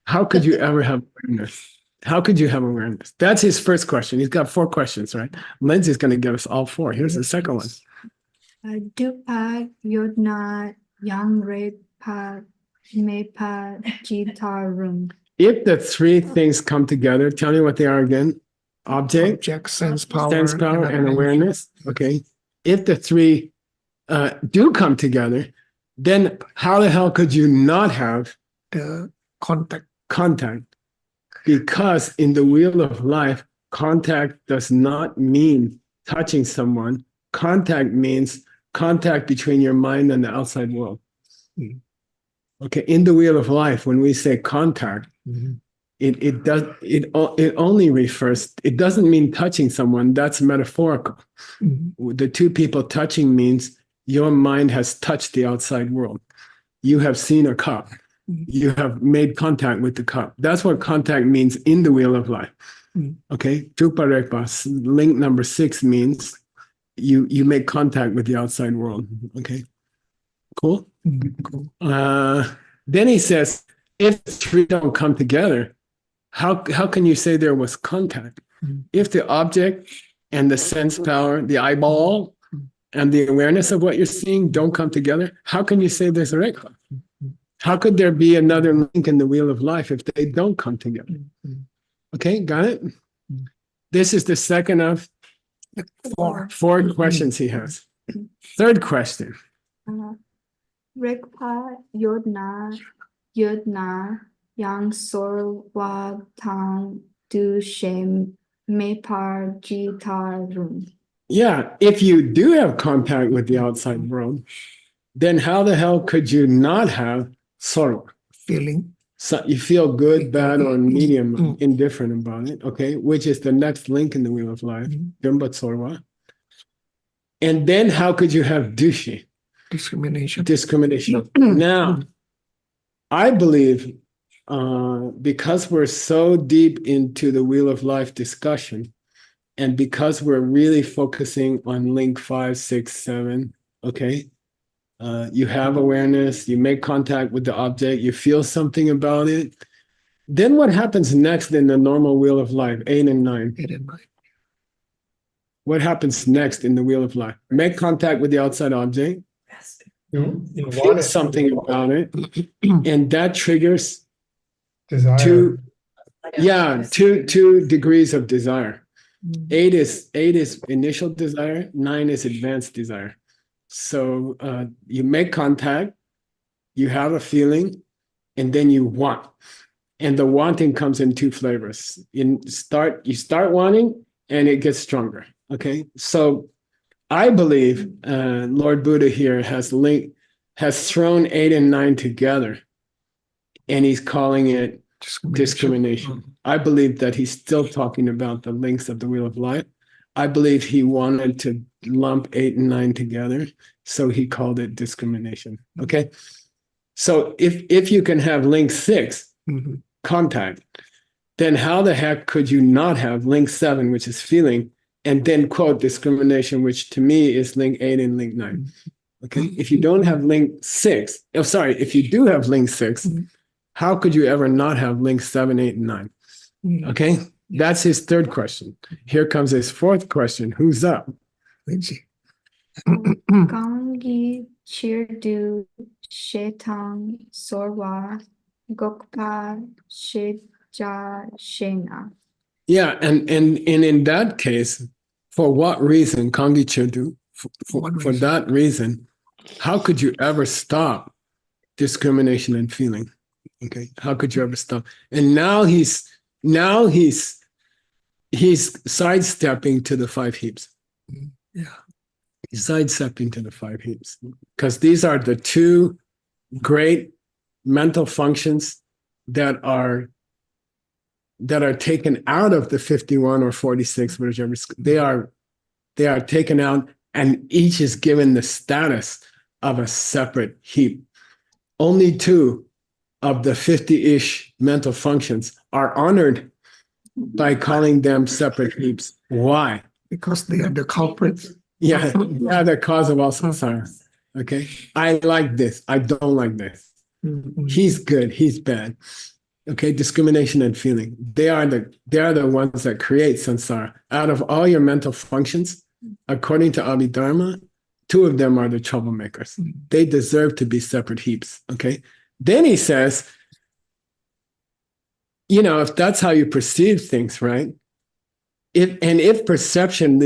how could you ever have awareness? How could you have awareness? That's his first question. He's got 4 questions, right? Lindsay's going to give us all 4. Here's the second one. Dupa Yodna Yang Repa Mepa Jitar Room. If the 3 things come together, tell me what they are again. Object, sense power, and awareness. Okay. If the 3 do come together, then how the hell could you not have the contact. Because in the wheel of life, contact does not mean touching someone. Contact means contact between your mind and the outside world. Okay, in the wheel of life, when we say contact, it only refers, it doesn't mean touching someone. That's metaphorical. The 2 people touching means your mind has touched the outside world. You have seen a cup. You have made contact with the cup. That's what contact means in the wheel of life. Okay, Chuparekpa, link number 6 means you make contact with the outside world. Okay, cool. Cool. Then he says, if the 3 don't come together, how can you say there was contact? If the object and the sense power, the eyeball, and the awareness of what you're seeing don't come together, how can you say there's a rekha? How could there be another link in the wheel of life if they don't come together? Okay, got it? This is the second of 4 questions he has. Third question. Rekpa Yodna Yang Sorwa Tang Du Shem Mepar Jitar Room. Yeah, if you do have contact with the outside world, then how the hell could you not have sorrow? Feeling. So you feel good, bad, or medium, indifferent about it, okay? Which is the next link in the wheel of life, Dumbat Sorwa. And then how could you have dushi? Discrimination. Now, I believe because we're so deep into the wheel of life discussion, and because we're really focusing on link 5, 6, 7, okay? You have awareness, you make contact with the object, you feel something about it. Then what happens next in the normal wheel of life, 8 and 9? 8 and 9. What happens next in the wheel of life? Make contact with the outside object, feel something about it, and that triggers Desire. 2 degrees of desire. 8 is initial desire, 9 is advanced desire. So you make contact, you have a feeling, and then you want. And the wanting comes in 2 flavors. You start wanting, and it gets stronger. Okay, so I believe Lord Buddha here has thrown 8 and 9 together, and he's calling it discrimination. I believe that he's still talking about the links of the wheel of life. I believe he wanted to lump 8 and 9 together, so he called it discrimination. Okay, so if you can have link 6, contact, then how the heck could you not have link 7, which is feeling, and then quote discrimination, which to me is link 8 and link 9. Okay, if you don't have link 6, if you do have link 6, how could you ever not have link 7, 8, and 9? Okay, that's his third question. Here comes his fourth question. Who's up? Gangi Chirdu Shetang Sorwa Gokpa Sheja Shena. Yeah, and in that case, for what reason, Kangi Chirdu? For that reason, how could you ever stop discrimination and feeling? Okay, how could you ever stop? And now he's sidestepping to the 5 heaps. Yeah, he's sidestepping to the 5 heaps because these are the 2 great mental functions that are taken out of the 51 or 46, whichever. They are taken out, and each is given the status of a separate heap. Only 2 of the 50-ish mental functions are honored by calling them separate heaps. Why? Because they are the culprits. Yeah, they are the cause of all samsara. Okay, I like this. I don't like this. He's good, he's bad. Okay, discrimination and feeling. They are the ones that create samsara. Out of all your mental functions, according to Abhidharma, 2 of them are the troublemakers. They deserve to be separate heaps. Okay. Then he says, if that's how you perceive things, right? If perception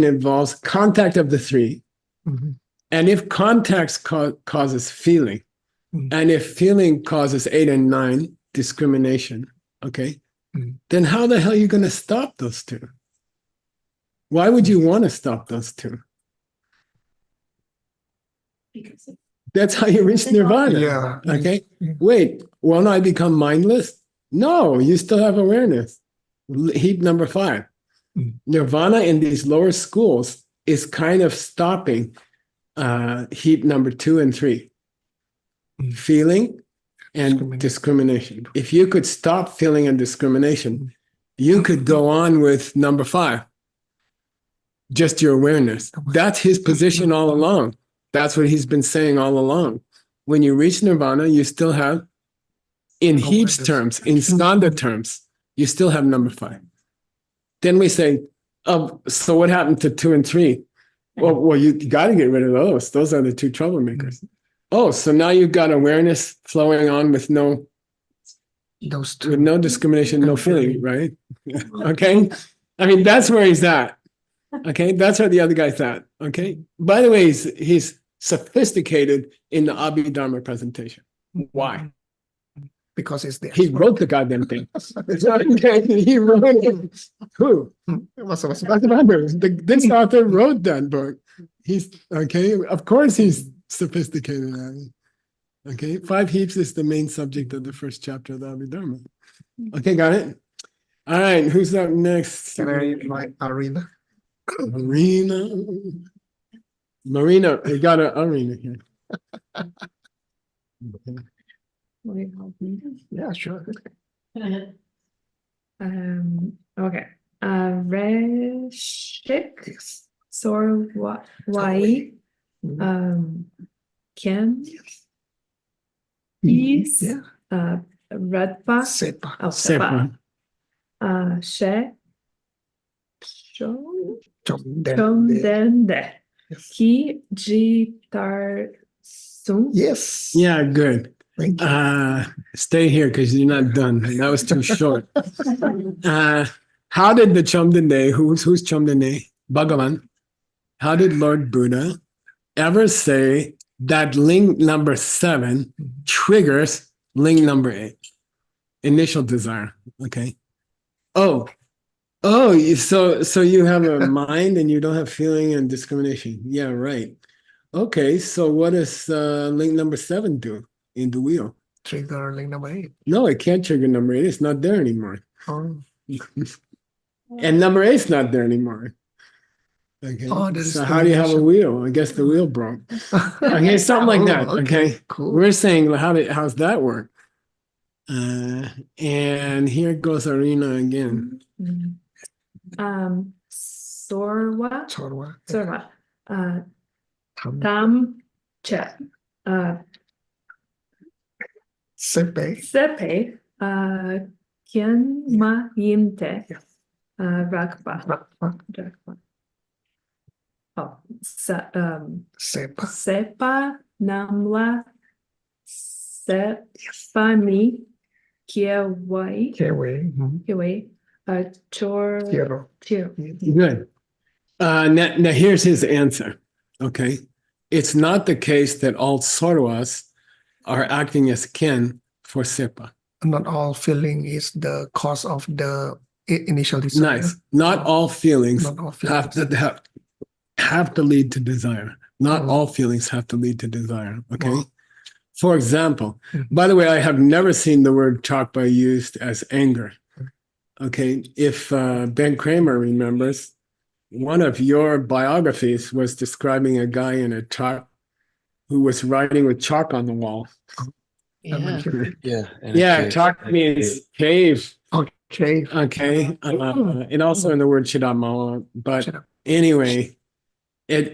involves contact of the 3, and if contact causes feeling, and if feeling causes 8 and 9, discrimination, okay, then how the hell are you going to stop those 2? Why would you want to stop those 2? That's how you reach nirvana. Yeah. Okay. Wait, won't I become mindless? No, you still have awareness. Heap number 5. Nirvana in these lower schools is kind of stopping heap number 2 and 3. Feeling and discrimination. If you could stop feeling and discrimination, you could go on with number 5. Just your awareness. That's his position all along. That's what he's been saying all along. When you reach nirvana, you still have, in heaps terms, in skanda terms, you still have number 5. Then we say, so what happened to 2 and 3? Well, you got to get rid of those. Those are the 2 troublemakers. Oh, so now you've got awareness flowing on with no discrimination, no feeling, right? Okay. I mean, that's where he's at. Okay, that's where the other guy's at. Okay. By the way, he's sophisticated in the Abhidharma presentation. Why? Because it's there. He wrote the goddamn thing. Okay, he wrote it. Who? Vasubandhu. This author wrote that book. He's okay. Of course, he's sophisticated at it. Okay, 5 heaps is the main subject of the first chapter of the Abhidharma. Okay, got it. All right, who's up next? Can I invite Arena? Marina, we got an Arena here. Will you help me? Yeah, sure. Okay. Reshik Sorwai Ken Is Radpa Sepa. She Chomdende. Ki Jitar Sung. Yes. Yeah, good. Thank you. Stay here because you're not done. That was too short. How did the Chomdende, who's Chomdende? Bhagavan. How did Lord Buddha ever say that link number 7 triggers link number 8? Initial desire. Okay. Oh, so you have a mind and you don't have feeling and discrimination. Yeah, right. Okay, so what does link number 7 do in the wheel? Trigger link number 8. No, it can't trigger number 8. It's not there anymore. Oh. And number 8's not there anymore. Okay. So how do you have a wheel? I guess the wheel broke. Okay, something like that. Okay. Cool. We're saying how's that work? And here goes Arena again. Sorwa. Tam Che. Sepe. Kien Ma Yimte. Rakpa. Oh, Sepa Namla Sepani Kiawai. Chor. Good. Now here's his answer. Okay. It's not the case that all sorwas are acting as kin for Sepa. Not all feeling is the cause of the initial desire. Nice. Not all feelings, Not all feelings. have to lead to desire. Not all feelings have to lead to desire. Okay. Wow. For example, by the way, I have never seen the word chakpa used as anger. Okay. If Ben Kramer remembers, one of your biographies was describing a guy in a chalk who was writing with chalk on the wall. Yeah. Chalk means cave. Okay. Okay. And also in the word Chidamala. But anyway,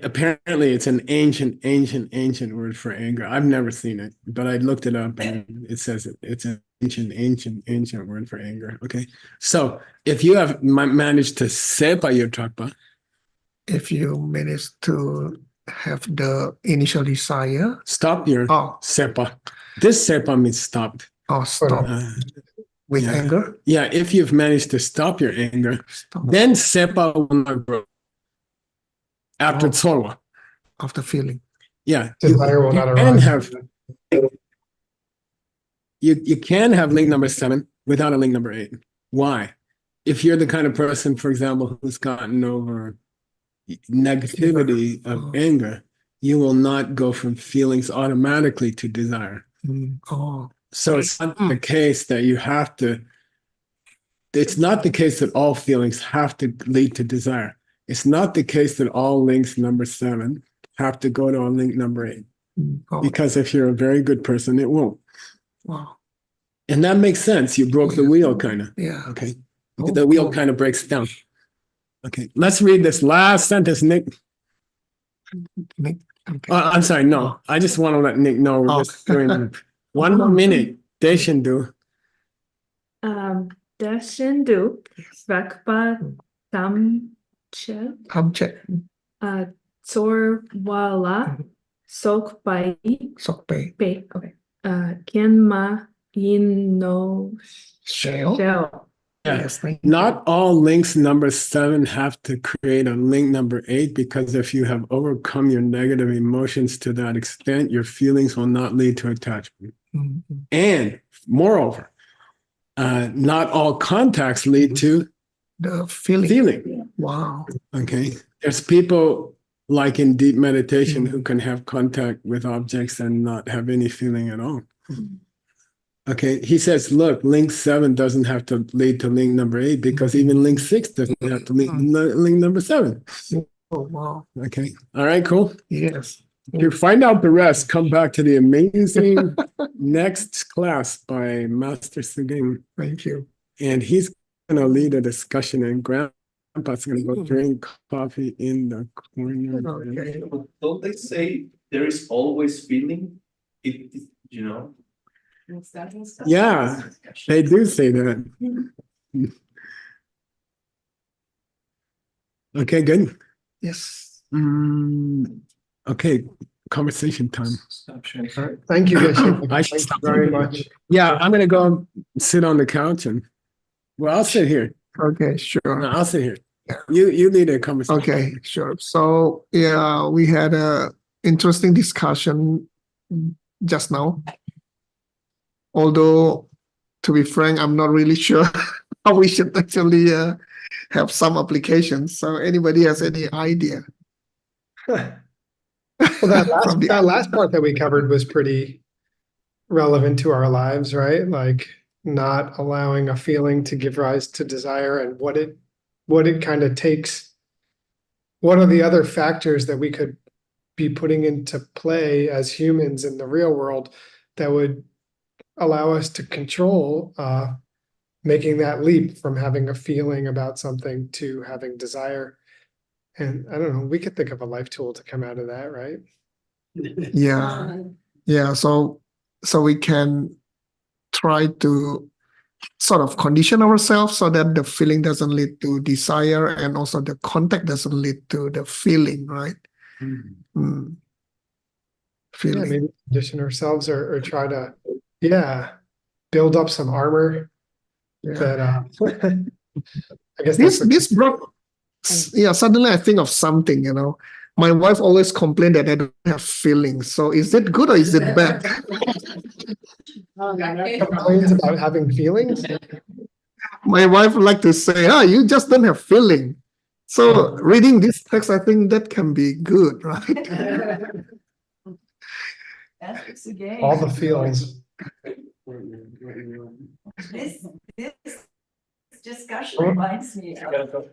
Apparently it's an ancient word for anger. I've never seen it, but I looked it up and it says it's an ancient word for anger. Okay. So if you have managed to sepa your trakpa, If you manage to have the initial desire, stop your oh, sepa. This sepa means stopped. oh, stop with yeah. anger. Yeah, if you've managed to stop your anger, Stop. then sepa will not grow. After tsorwa. After feeling. Yeah. Desire will not can arise. have you can have link number 7 without a link number 8. Why? If you're the kind of person, for example, who's gotten over negativity of anger, you will not go from feelings automatically to desire. Oh. So it's not the case that you have to, it's not the case that all feelings have to lead to desire. It's not the case that all links number 7 have to go to a link number 8. Because if you're a very good person, it won't. Wow. And that makes sense. You broke the wheel, kind of. Yeah. Okay. The wheel kind of breaks down. Okay. Let's read this last sentence, Nick. Nick. Okay. I'm sorry. No, I just want to let Nick know we're just doing 1 more minute. Deshindu. Deshindu. Rakpa Tamche. Object. Tsorwala. Sokpai. Sokpai. Pe. Okay. Kienma Yino Shell. Shell. Yes. Not all links number 7 have to create a link number 8, because if you have overcome your negative emotions to that extent, your feelings will not lead to attachment. And moreover, not all contacts lead to the feeling. Wow. Okay. There's people like in deep meditation who can have contact with objects and not have any feeling at all. Okay. He says, look, link 7 doesn't have to lead to link number 8, because even link 6 doesn't have to lead to link number 7. Oh, wow. Okay. All right, cool. Yes. To find out the rest, come back to the amazing next class by Master Sugeng. Thank you. And he's going to lead a discussion, and Grandpa's going to go drink coffee in the corner. Okay. Don't they say there is always feeling? You know? Yeah, they do say that. Okay, good. Yes. Okay, conversation time. All right. Thank you, Geshe. I Thank you very much. Yeah, I'm gonna go sit on the couch and I'll sit here. Okay, sure. No, I'll sit here. You lead a conversation. Okay, sure. So yeah, we had a interesting discussion just now. Although, to be frank, I'm not really sure how we should actually have some applications. So anybody has any idea? Well, that last part that we covered was pretty relevant to our lives, right? Like not allowing a feeling to give rise to desire, and what it kind of takes. What are the other factors that we could be putting into play as humans in the real world that would allow us to control making that leap from having a feeling about something to having desire? And I don't know, we could think of a life tool to come out of that, right? Yeah. So we can try to sort of condition ourselves so that the feeling doesn't lead to desire, and also the contact doesn't lead to the feeling, right? Feeling. Yeah, maybe condition ourselves or try to, build up some armor that I guess this brought, suddenly I think of something, My wife always complained that I don't have feelings. So is it good or is it bad? Complains about having feelings? My wife would like to say, you just don't have feeling. So reading this text, I think that can be good, right? All the feelings. This discussion reminds me of.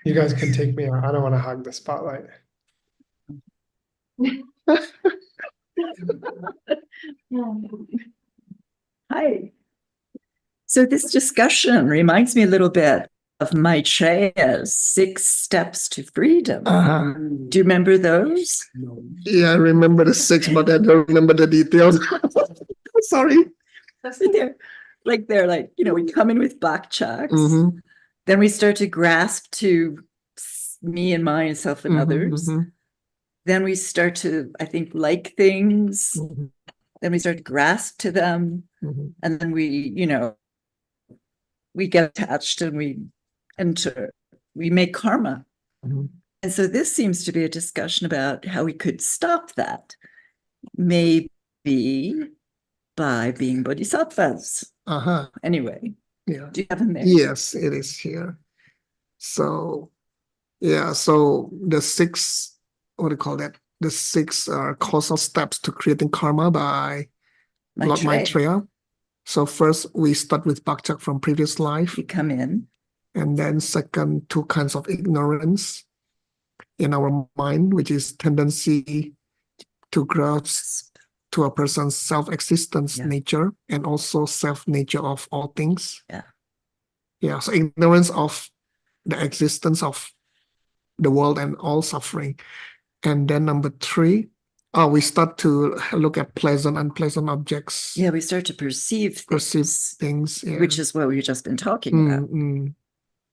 You guys can take me out. I don't want to hog the spotlight. Hi. So this discussion reminds me a little bit Maitreya's 6 steps to freedom. Uh-huh. Do you remember those? No. Yeah, I remember the 6, but I don't remember the details. Sorry. They're like, we come in with black checks. Mm-hmm. Then we start to grasp to me and mine, self and others. Then we start to, I think, like things. Then we start to grasp to them. And then we get attached and we make karma. And so this seems to be a discussion about how we could stop that. Maybe by being bodhisattvas. Anyway, yeah. Do you have them there? Yes, it is here. So, yeah, so the 6, what do you call that? The 6 causal steps to creating karma by Lord Maitreya. So first we start with bakchak from previous life. We come in. And then second, 2 kinds of ignorance in our mind, which is tendency to grasp to a person's self-existence nature and also self-nature of all things. Yeah, so ignorance of the existence of the world and all suffering. And then number 3, we start to look at pleasant and unpleasant objects. Yeah, we start to perceive things, yeah. Which is what we've just been talking about.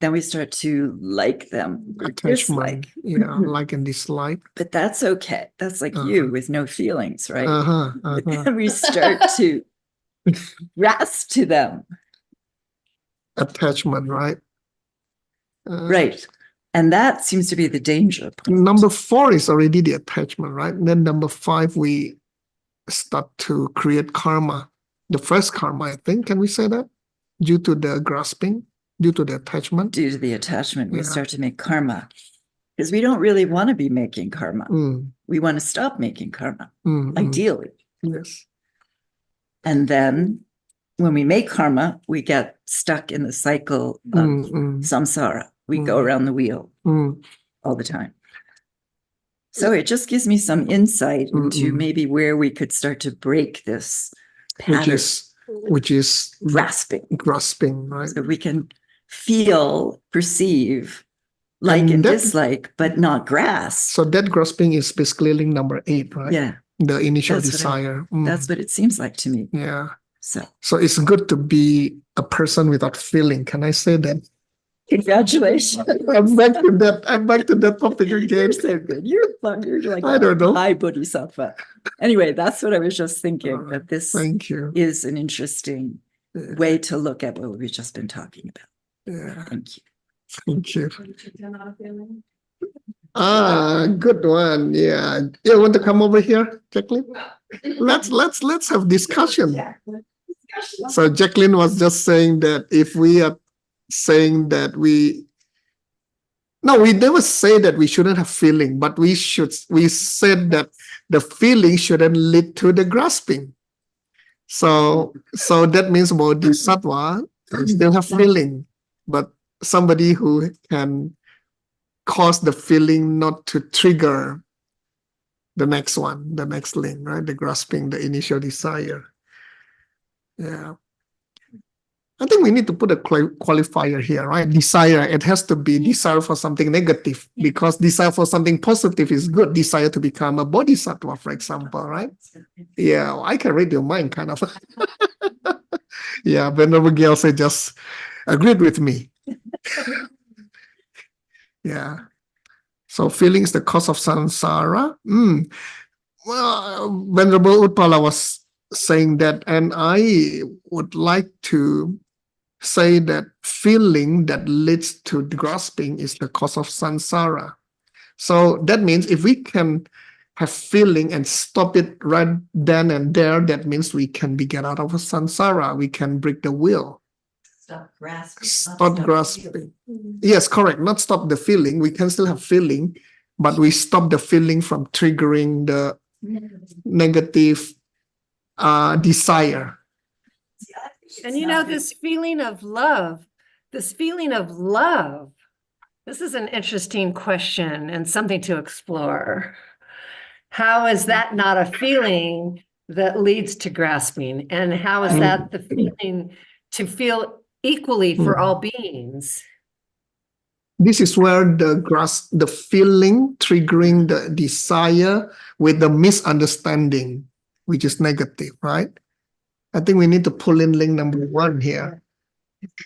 Then we start to like them, attachment, like and dislike. But that's okay. That's like you with no feelings, right? But then we start to grasp to them. Attachment, right? Right. And that seems to be the danger point. Number 4 is already the attachment, right? And then number 5, we start to create karma. The first karma, I think, can we say that? Due to the grasping, due to the attachment. Due to the attachment, we start to make karma. Because we don't really want to be making karma. We want to stop making karma, ideally. Yes. And then when we make karma, we get stuck in the cycle of samsara. We go around the wheel all the time. So it just gives me some insight into maybe where we could start to break this pattern. Which is grasping, right? So we can feel, perceive, like and dislike, but not grasp. So that grasping is basically link number 8, right? Yeah. The initial desire. That's what it seems like to me. Yeah. So it's good to be a person without feeling. Can I say that? Congratulations. I'm back to that topic again. You're so good. You're fun. You're like I don't know. high bodhisattva. Anyway, that's what I was just thinking, that this Thank you. is an interesting way to look at what we've just been talking about. Yeah. Thank you. Thank you. Good one. Yeah. You want to come over here, Jacqueline? Let's have discussion. So Jacqueline was just saying that if we are saying that we never say that we shouldn't have feeling, but we said that the feeling shouldn't lead to the grasping. So that means bodhisattva still have feeling, but somebody who can cause the feeling not to trigger the next link, right? The grasping, the initial desire. Yeah. I think we need to put a qualifier here, right? Desire, it has to be desire for something negative, because desire for something positive is good. Desire to become a bodhisattva, for example, right? Yeah, I can read your mind, kind of. Yeah, Venerable Gyaltse just agreed with me. Yeah. So feeling is the cause of samsara. Well, Venerable Utpala was saying that, and I would like to say that feeling that leads to grasping is the cause of samsara. So that means if we can have feeling and stop it right then and there, that means we can get out of samsara. We can break the wheel. Stop grasping. Stop grasping. Yes, correct. Not stop the feeling. We can still have feeling, but we stop the feeling from triggering the negative desire. And this feeling of love, this is an interesting question and something to explore. How is that not a feeling that leads to grasping? And how is that the feeling to feel equally for all beings? This is where the feeling triggering the desire with the misunderstanding, which is negative, right? I think we need to pull in link number 1 here.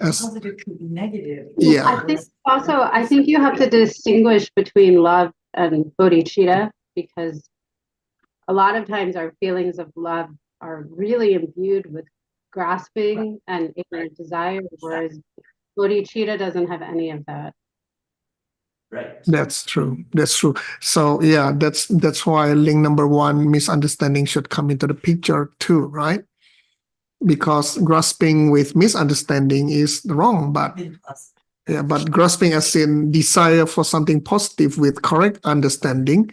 Positive could be negative. Yeah. I think also, I think you have to distinguish between love and bodhicitta, because a lot of times our feelings of love are really imbued with grasping and ignorant desire, whereas bodhicitta doesn't have any of that. Right. That's true. That's true. So yeah, that's why link number 1, misunderstanding, should come into the picture too, right? Because grasping with misunderstanding is wrong, but grasping as in desire for something positive with correct understanding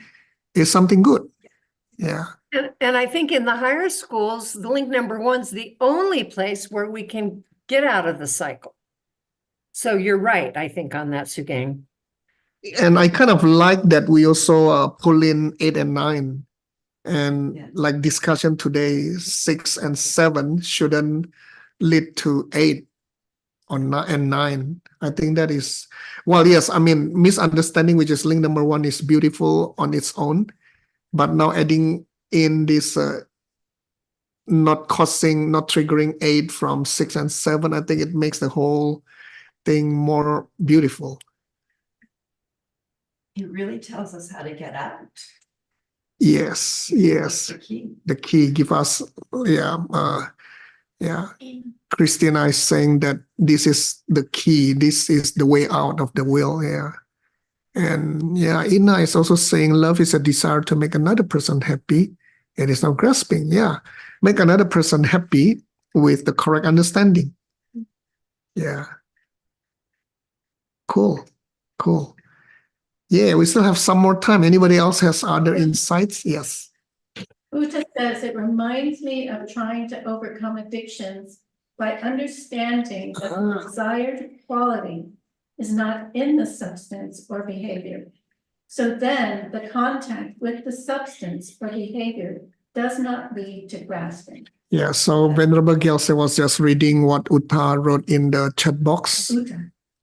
is something good. Yeah. And I think in the higher schools, the link number 1's the only place where we can get out of the cycle. So you're right, I think, on that, Sugeng. And I kind of like that we also pull in 8 and 9. And like discussion today, 6 and 7 shouldn't lead to 8 or 9 and 9. I think that is, well, yes, I mean, misunderstanding, which is link number 1, is beautiful on its own. But now adding in this not triggering 8 from 6 and 7, I think it makes the whole thing more beautiful. It really tells us how to get out. Yes. The key give us, Christina is saying that this is the key. This is the way out of the will. Yeah. And yeah, Ina is also saying love is a desire to make another person happy. It is not grasping. Yeah. Make another person happy with the correct understanding. Yeah. Cool. Yeah, we still have some more time. Anybody else has other insights? Yes. Uta says, it reminds me of trying to overcome addictions by understanding that the desired quality is not in the substance or behavior. So then the contact with the substance or behavior does not lead to grasping. Yeah, so Venerable Gyaltse was just reading what Uta wrote in the chat box.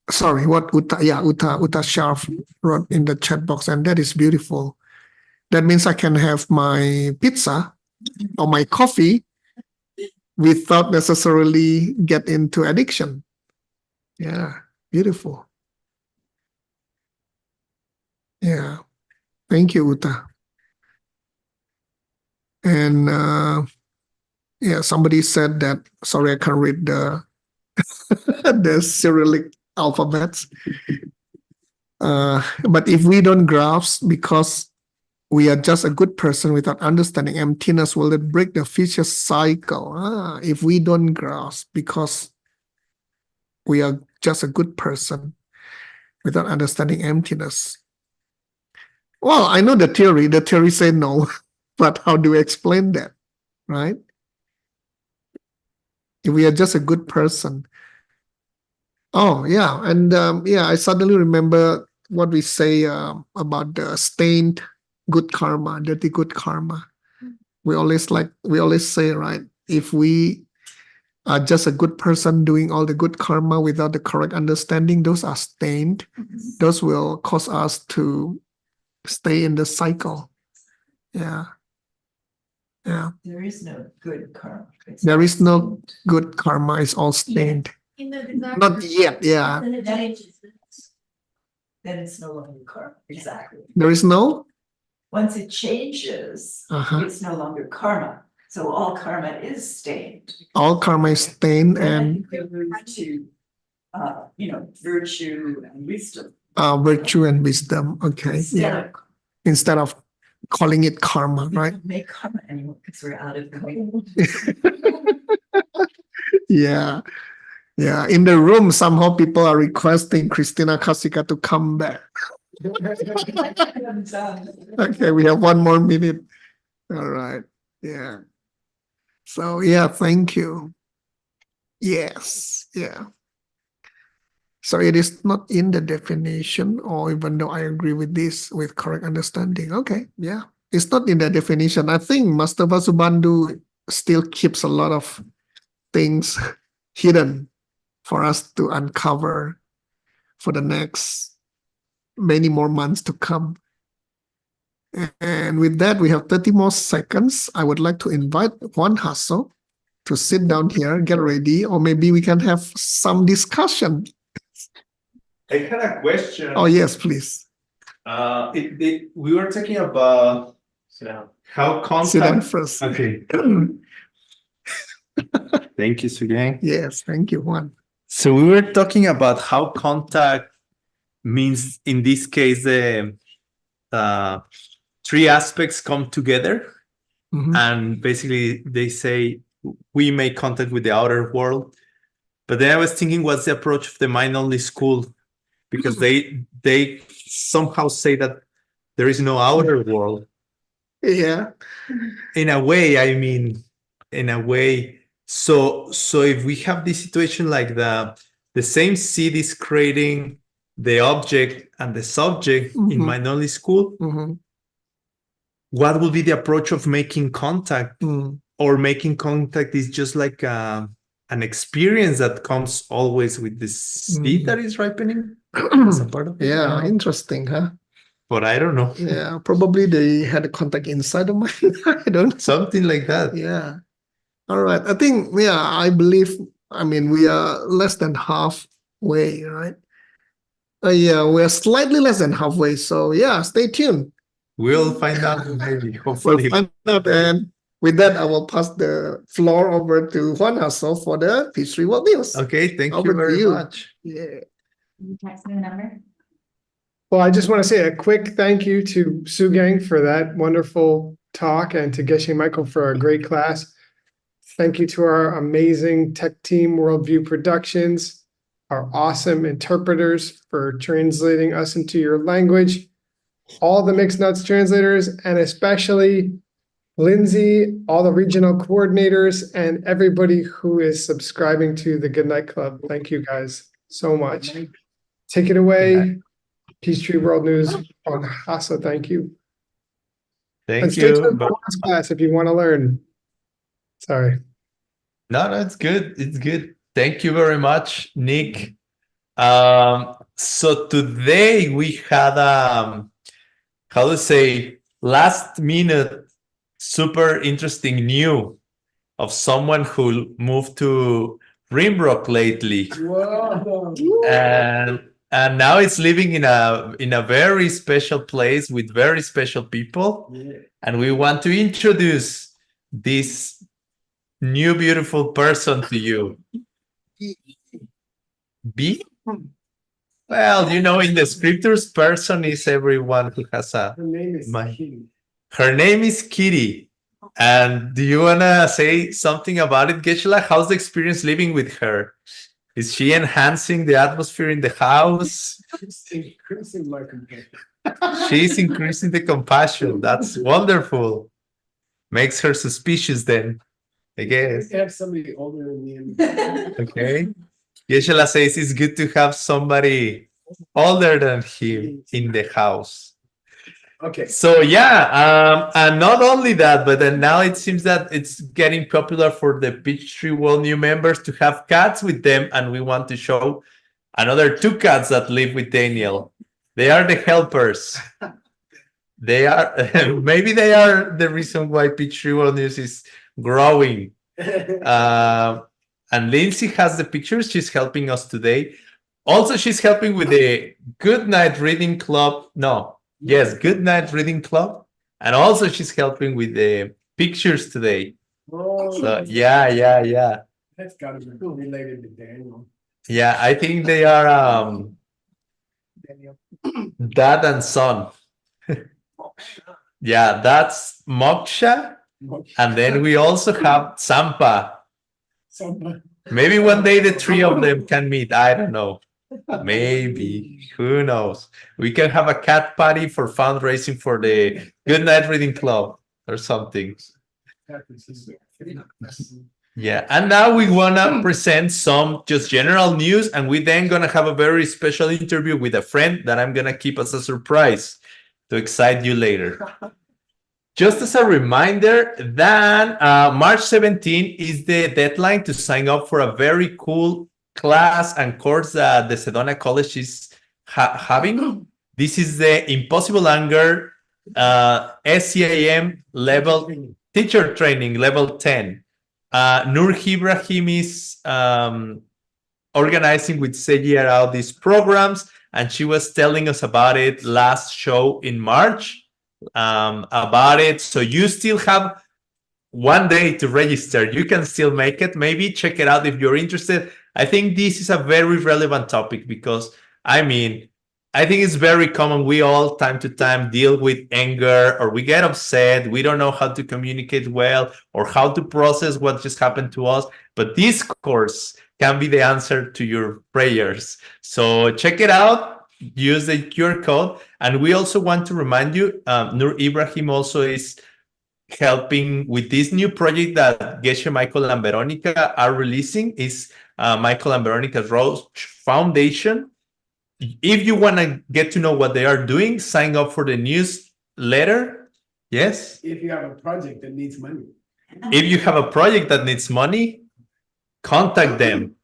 Sorry, what Uta Sharf wrote in the chat box, and that is beautiful. That means I can have my pizza or my coffee without necessarily get into addiction. Yeah, beautiful. Yeah, thank you, Uta. And yeah, somebody said that, sorry, I can't read the the Cyrillic alphabets. But if we don't grasp because we are just a good person without understanding emptiness, will it break the vicious cycle? If we don't grasp because we are just a good person without understanding emptiness. Well, I know the theory. The theory say no, but how do we explain that, right? If we are just a good person. Oh, yeah. And yeah, I suddenly remember what we say about the stained good karma, dirty good karma. We always say, right? If we are just a good person doing all the good karma without the correct understanding, those are stained. Those will cause us to stay in the cycle. Yeah. Yeah. There is no good karma. There is no good karma. It's all stained. Not yet, yeah. Then it's no longer karma. Exactly. There is no? Once it changes, it's no longer karma. So all karma is stained. All karma is stained, and we move to, virtue and wisdom. Virtue and wisdom. Okay. Instead of calling it karma, right? We don't make karma anymore because we're out of karma. Yeah. Yeah, in the room, somehow people are requesting Christina Kasika to come back. Okay, we have 1 more minute. All right. Yeah. So, yeah, thank you. Yes. Yeah. So it is not in the definition, or even though I agree with this, with correct understanding. Okay. Yeah. It's not in the definition. I think Master Vasubandhu still keeps a lot of things hidden for us to uncover for the next many more months to come. And with that, we have 30 more seconds. I would like to invite Juan Hasso to sit down here, get ready, or maybe we can have some discussion. I had a question. Oh, yes, please. We were talking about how contact. Sit down first. Okay. Thank you, Sugeng. Yes, thank you, Juan. So we were talking about how contact means, in this case, three aspects come together. And basically they say we make contact with the outer world. But then I was thinking, what's the approach of the mind-only school? Because they somehow say that there is no outer world. Yeah. In a way, I mean, in a way. So if we have this situation like the same seed is creating the object and the subject in mind-only school, what will be the approach of making contact? Or making contact is just like an experience that comes always with the seed that is ripening? As a part of it? Yeah, interesting, huh? But I don't know. Yeah, probably they had a contact inside of mine. I don't know. Something like that. Yeah. All right. I think, I believe, we are less than halfway, right? Yeah, we're slightly less than halfway. So yeah, stay tuned. We'll find out maybe, hopefully. We'll find out. And with that, I will pass the floor over to Juan Hasso for the Peachtree World News. Okay, thank you very much. Yeah. Text me the number. Well, I just want to say a quick thank you to Sugeng for that wonderful talk and to Geshe Michael for a great class. Thank you to our amazing tech team, Worldview Productions, our awesome interpreters for translating us into your language, all the Mixed Nuts translators, and especially Lindsay, all the regional coordinators, and everybody who is subscribing to the Goodnight Club. Thank you guys so much. Take it away, Peachtree World News on Hasso. Thank you. And stay tuned for Juan's class if you want to learn. Sorry. No, it's good. It's good. Thank you very much, Nick. So today we had how to say, last minute super interesting news of someone who moved to Rimrock lately. Whoa. And now it's living in a very special place with very special people. Yeah. And we want to introduce this new beautiful person to you. B? Well, in the scriptures, person is everyone who has a Her name is mind. Kitty. Her name is Kitty. And do you want to say something about it, Geshe-la? How's the experience living with her? Is she enhancing the atmosphere in the house? She's increasing my compassion. She's increasing the compassion. That's wonderful. Makes her suspicious then, I guess. We have somebody older than me. Okay. Geshe-la says it's good to have somebody older than him in the house. Okay. So yeah, and not only that, but then now it seems that it's getting popular for the Peachtree World new members to have cats with them, and we want to show another 2 cats that live with Daniel. They are the helpers. They are maybe they are the reason why Peachtree World News is growing. And Lindsay has the pictures. She's helping us today. Also, she's helping with the Good Night Reading Club. Good Night Reading Club. And also she's helping with the pictures today. Oh, So yeah. that's gotta be related to Daniel. Yeah, I think they are dad and son. Yeah, that's Moksha. And then we also have Sampa. Maybe one day the 3 of them can meet. I don't know. Maybe. Who knows? We can have a cat party for fundraising for the Good Night Reading Club or something. Yeah. And now we want to present some just general news, and we then going to have a very special interview with a friend that I'm going to keep as a surprise to excite you later. Just as a reminder that March 17 is the deadline to sign up for a very cool class and course that the Sedona College is having. This is the Impossible Anger SCIM level teacher training, level 10. Nur Ibrahim is organizing with Seji out these programs, and she was telling us about it last show in March about it. So you still have 1 day to register. You can still make it. Maybe check it out if you're interested. I think this is a very relevant topic because, I mean, I think it's very common. We all, time to time, deal with anger, or we get upset. We don't know how to communicate well or how to process what just happened to us. But this course can be the answer to your prayers. So check it out. Use the QR code. And we also want to remind you, Nur Ibrahim also is helping with this new project that Geshe, Michael, and Veronica are releasing. Is Michael and Veronica's Rose Foundation. If you want to get to know what they are doing, sign up for the newsletter. Yes? If you have a project that needs money. If you have a project that needs money, contact them.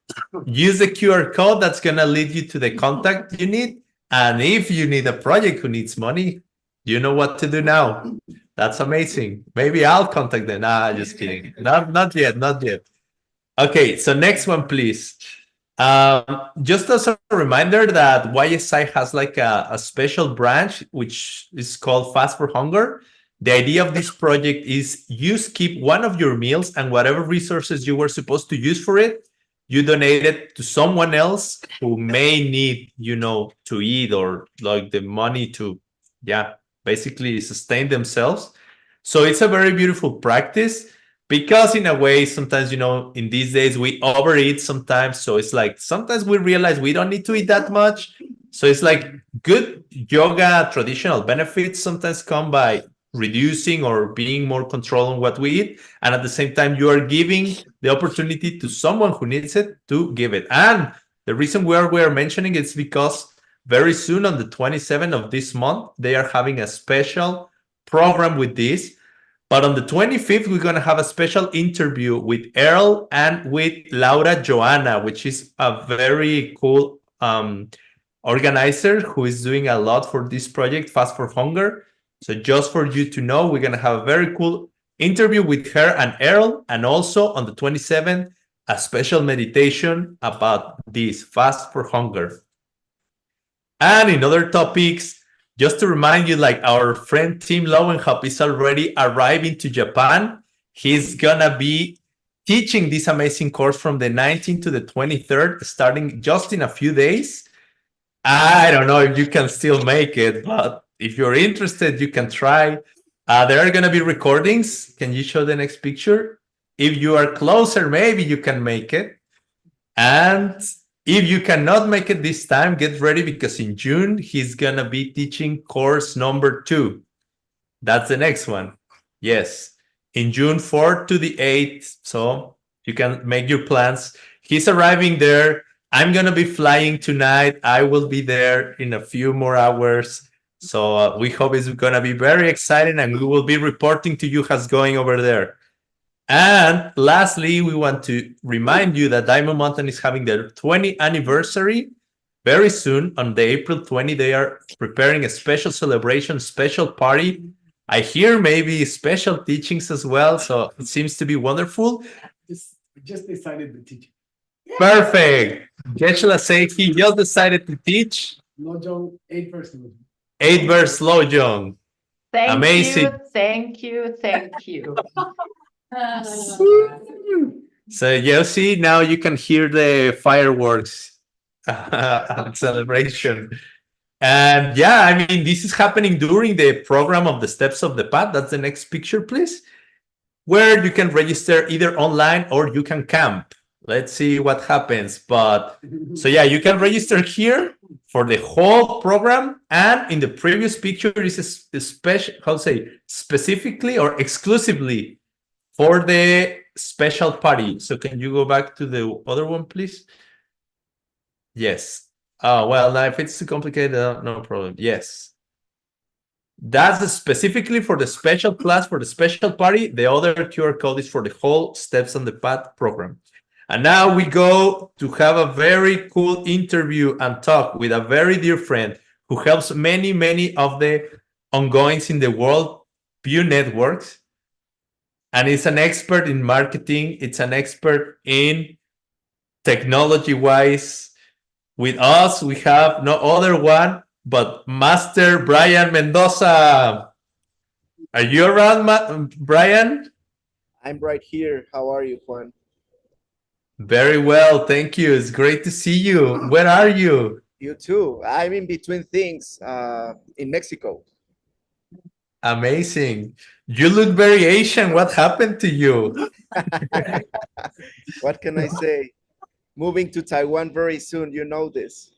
Use the QR code that's going to lead you to the contact you need. And if you need a project who needs money, you know what to do now. That's amazing. Maybe I'll contact them. Nah, just kidding. Not yet. Okay, so next one, please. Just as a reminder that YSI has like a special branch which is called Fast for Hunger. The idea of this project is you skip one of your meals and whatever resources you were supposed to use for it, you donate it to someone else who may need, to eat or like the money to, basically sustain themselves. So it's a very beautiful practice. Because in a way, sometimes, in these days, we overeat sometimes. So it's like, sometimes we realize we don't need to eat that much. So it's like good yoga traditional benefits sometimes come by reducing or being more control on what we eat. And at the same time, you are giving the opportunity to someone who needs it to give it. And the reason we are mentioning it's because very soon on the 27th of this month, they are having a special program with this. But on the 25th, we're going to have a special interview with Earl and with Laura Joanna, which is a very cool organizer who is doing a lot for this project, Fast for Hunger. So just for you to know, we're going to have a very cool interview with her and Earl. And also on the 27th, a special meditation about this, Fast for Hunger. And in other topics, just to remind you, like our friend Tim Lowenhop is already arriving to Japan. He's gonna be teaching this amazing course from the 19th to the 23rd, starting just in a few days. I don't know if you can still make it, but if you're interested, you can try. There are gonna be recordings. Can you show the next picture? If you are closer, maybe you can make it. And if you cannot make it this time, get ready because in June, he's going to be teaching course number 2. That's the next one. Yes, in June 4th to the 8th. So you can make your plans. He's arriving there. I'm going to be flying tonight. I will be there in a few more hours. So we hope it's going to be very exciting and we will be reporting to you how's going over there. And lastly, we want to remind you that Diamond Mountain is having their 20th anniversary very soon. On the April 20, they are preparing a special celebration, special party. I hear maybe special teachings as well. So it seems to be wonderful. We just decided to teach. Perfect. Geshe say he just decided to teach. Lojong 8 verse. 8 verse Lojong. Amazing. Thank you. So you see, now you can hear the fireworks celebration. And I mean, this is happening during the program of the Steps of the Path. That's the next picture, please, where you can register either online or you can camp. Let's see what happens. But so you can register here for the whole program. And in the previous picture is a special, specifically or exclusively for the special party. So can you go back to the other one, please? Yes. Oh, well, now if it's too complicated, no problem. Yes. That's specifically for the special class, for the special party. The other QR code is for the whole Steps on the Path program. And now we go to have a very cool interview and talk with a very dear friend who helps many of the ongoings in the world view networks. And it's an expert in marketing. It's an expert in technology-wise. With us, we have no other one but Master Brian Mendoza. Are you around, Brian? I'm right here. How are you, Juan? Very well, thank you. It's great to see you. Where are you? You too. I'm in between things in Mexico. Amazing. You look very Asian. What happened to you? What can I say? Moving to Taiwan very soon. You know this.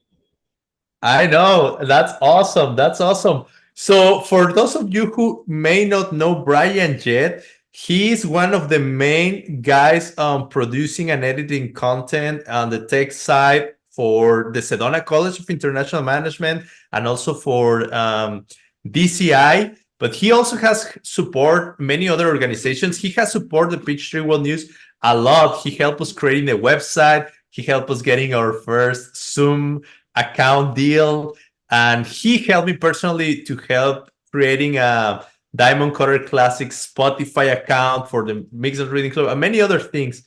I know. That's awesome. That's awesome. So for those of you who may not know Brian yet, he's one of the main guys producing and editing content on the tech side for the Sedona College of International Management and also for DCI. But he also has support many other organizations. He has supported the Peachtree World News a lot. He helped us creating the website. He helped us getting our first Zoom account deal. And he helped me personally to help creating a Diamond Cutter Classic Spotify account for the Mixed Reading Club and many other things.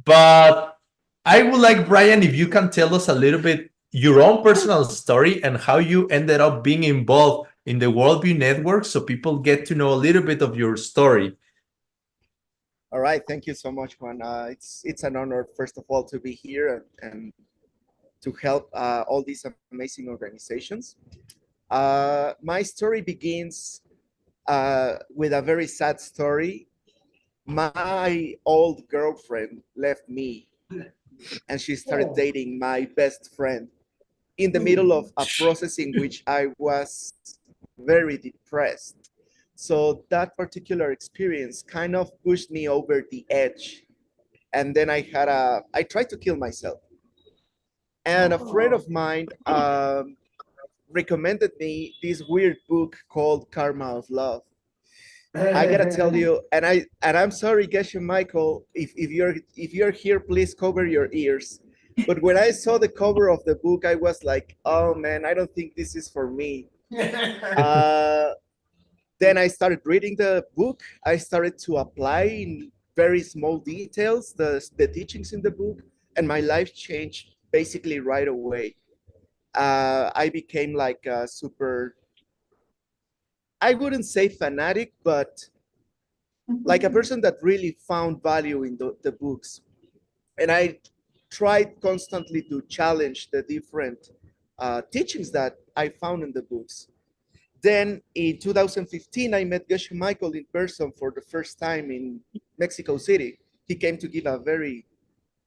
But I would like, Brian, if you can tell us a little bit your own personal story and how you ended up being involved in the Worldview Network so people get to know a little bit of your story. All right. Thank you so much, Juan. It's an honor, first of all, to be here and to help all these amazing organizations. My story begins with a very sad story. My old girlfriend left me and she started dating my best friend in the middle of a process in which I was very depressed. So that particular experience kind of pushed me over the edge. And then I tried to kill myself. And a friend of mine recommended me this weird book called Karma of Love. I gotta tell you, and I'm sorry, Geshe Michael, if you're here, please cover your ears. But when I saw the cover of the book, I was like, oh man, I don't think this is for me. Then I started reading the book. I started to apply in very small details the teachings in the book, and my life changed basically right away. I became like a super, I wouldn't say fanatic, but like a person that really found value in the books. And I tried constantly to challenge the different teachings that I found in the books. Then in 2015, I met Geshe Michael in person for the first time in Mexico City. He came to give a very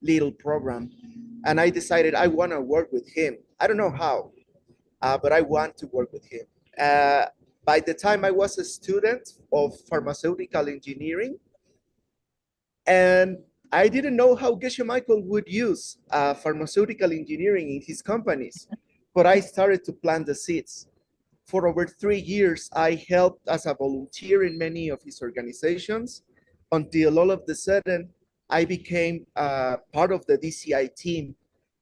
little program. And I decided I want to work with him. I don't know how, but I want to work with him. By the time I was a student of pharmaceutical engineering, and I didn't know how Geshe Michael would use pharmaceutical engineering in his companies, but I started to plant the seeds. For over 3 years, I helped as a volunteer in many of his organizations until all of a sudden I became part of the DCI team.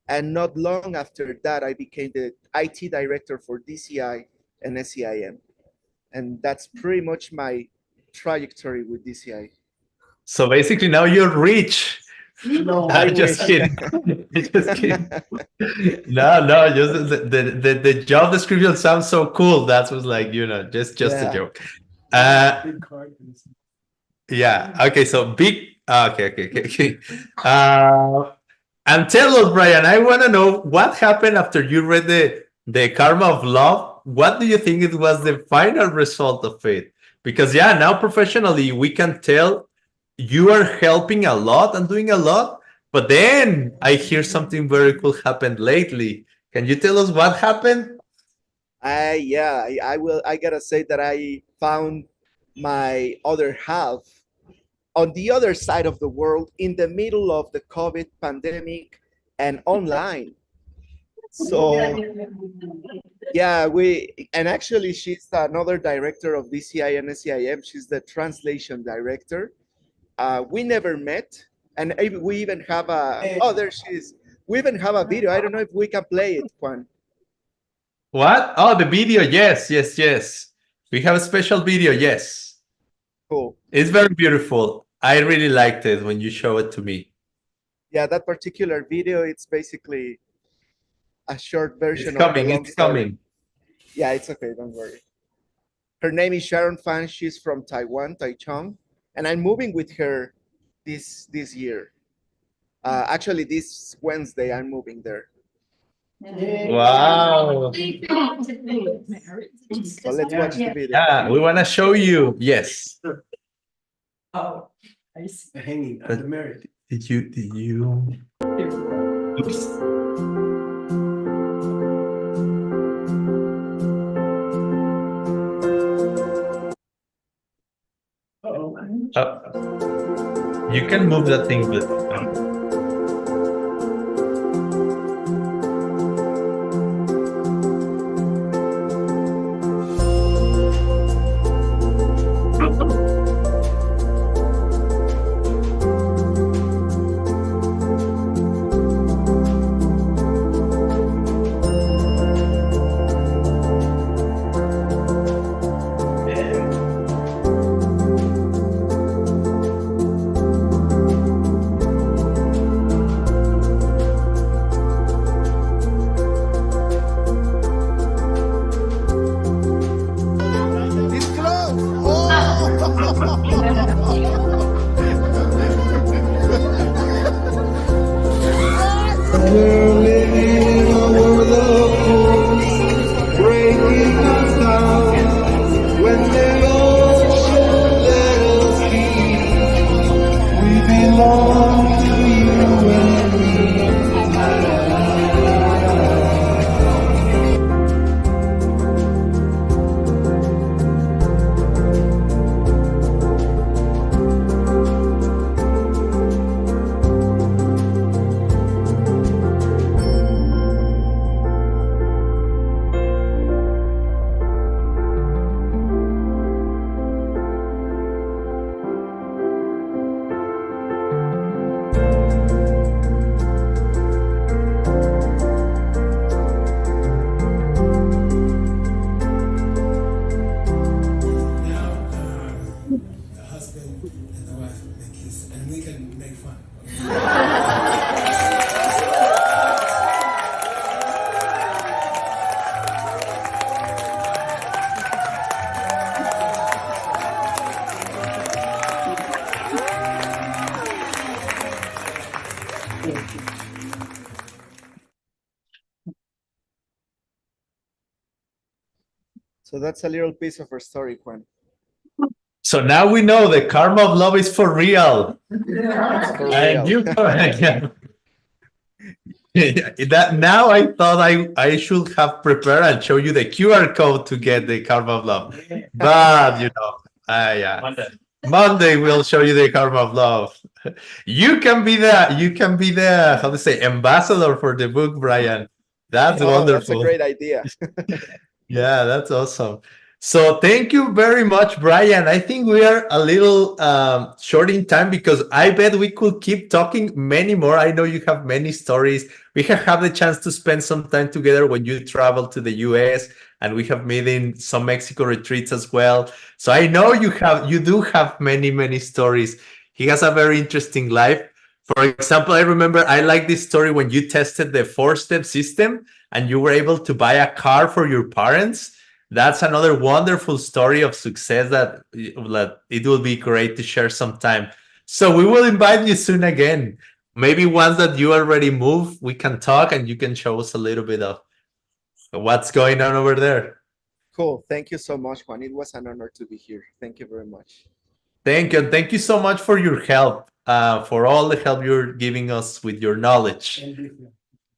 And not long after that, I became the IT director for DCI and SCIM. And that's pretty much my trajectory with DCI. So basically now you're rich. No, I'm just kidding. Just kidding. No, just the job description sounds so cool. That was like, just a joke. Yeah. Okay. So big. Okay. And tell us, Brian, I want to know what happened after you read the Karma of Love. What do you think it was the final result of it? Because now professionally, we can tell you are helping a lot and doing a lot, but then I hear something very cool happened lately. Can you tell us what happened? I will. I gotta say that I found my other half on the other side of the world in the middle of the COVID pandemic and online. So and actually she's another director of DCI and SCIM. She's the translation director. We never met, and we even have there she is. We even have a video. I don't know if we can play it, Juan. What? Oh, the video. Yes, yes, yes. We have a special video. Yes. Cool. It's very beautiful. I really liked it when you show it to me. Yeah, that particular video, it's basically a short version It's of the coming. long It's story. coming. Yeah, it's okay. Don't worry. Her name is Sharon Fan. She's from Taiwan, Taichung, and I'm moving with her this year. Actually, this Wednesday, I'm moving there. Wow. So let's watch the video. Yeah, we want to show you. Yes. Oh, I see. Hanging But- under merit. Did you? Oops. You can move that thing, but It's close. The husband and the wife make kiss, and we can make fun. So that's a little piece of her story, Juan. so now we know the karma of love is for real. It's for And real. you that now I thought I should have prepared and show you the QR code to get the karma of love. But yeah. Monday we'll show you the karma of love. You can be the how to say ambassador for the book, Brian. That's Oh, wonderful. that's a great idea. Yeah, that's awesome. So thank you very much, Brian. I think we are a little short in time because I bet we could keep talking many more. I know you have many stories. We have had the chance to spend some time together when you traveled to the US, and we have made in some Mexico retreats as well. So I know you do have many stories. He has a very interesting life. For example, I remember I like this story when you tested the 4-step system and you were able to buy a car for your parents. That's another wonderful story of success that it will be great to share sometime. So we will invite you soon again. Maybe once that you already move, we can talk and you can show us a little bit of what's going on over there. Cool. Thank you so much, Juan. It was an honor to be here. Thank you very much. Thank you. Thank you so much for your help, for all the help you're giving us with your knowledge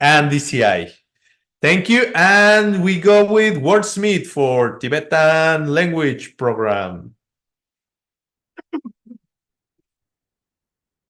and DCI. Thank you. And we go with Wordsmith for Tibetan language program.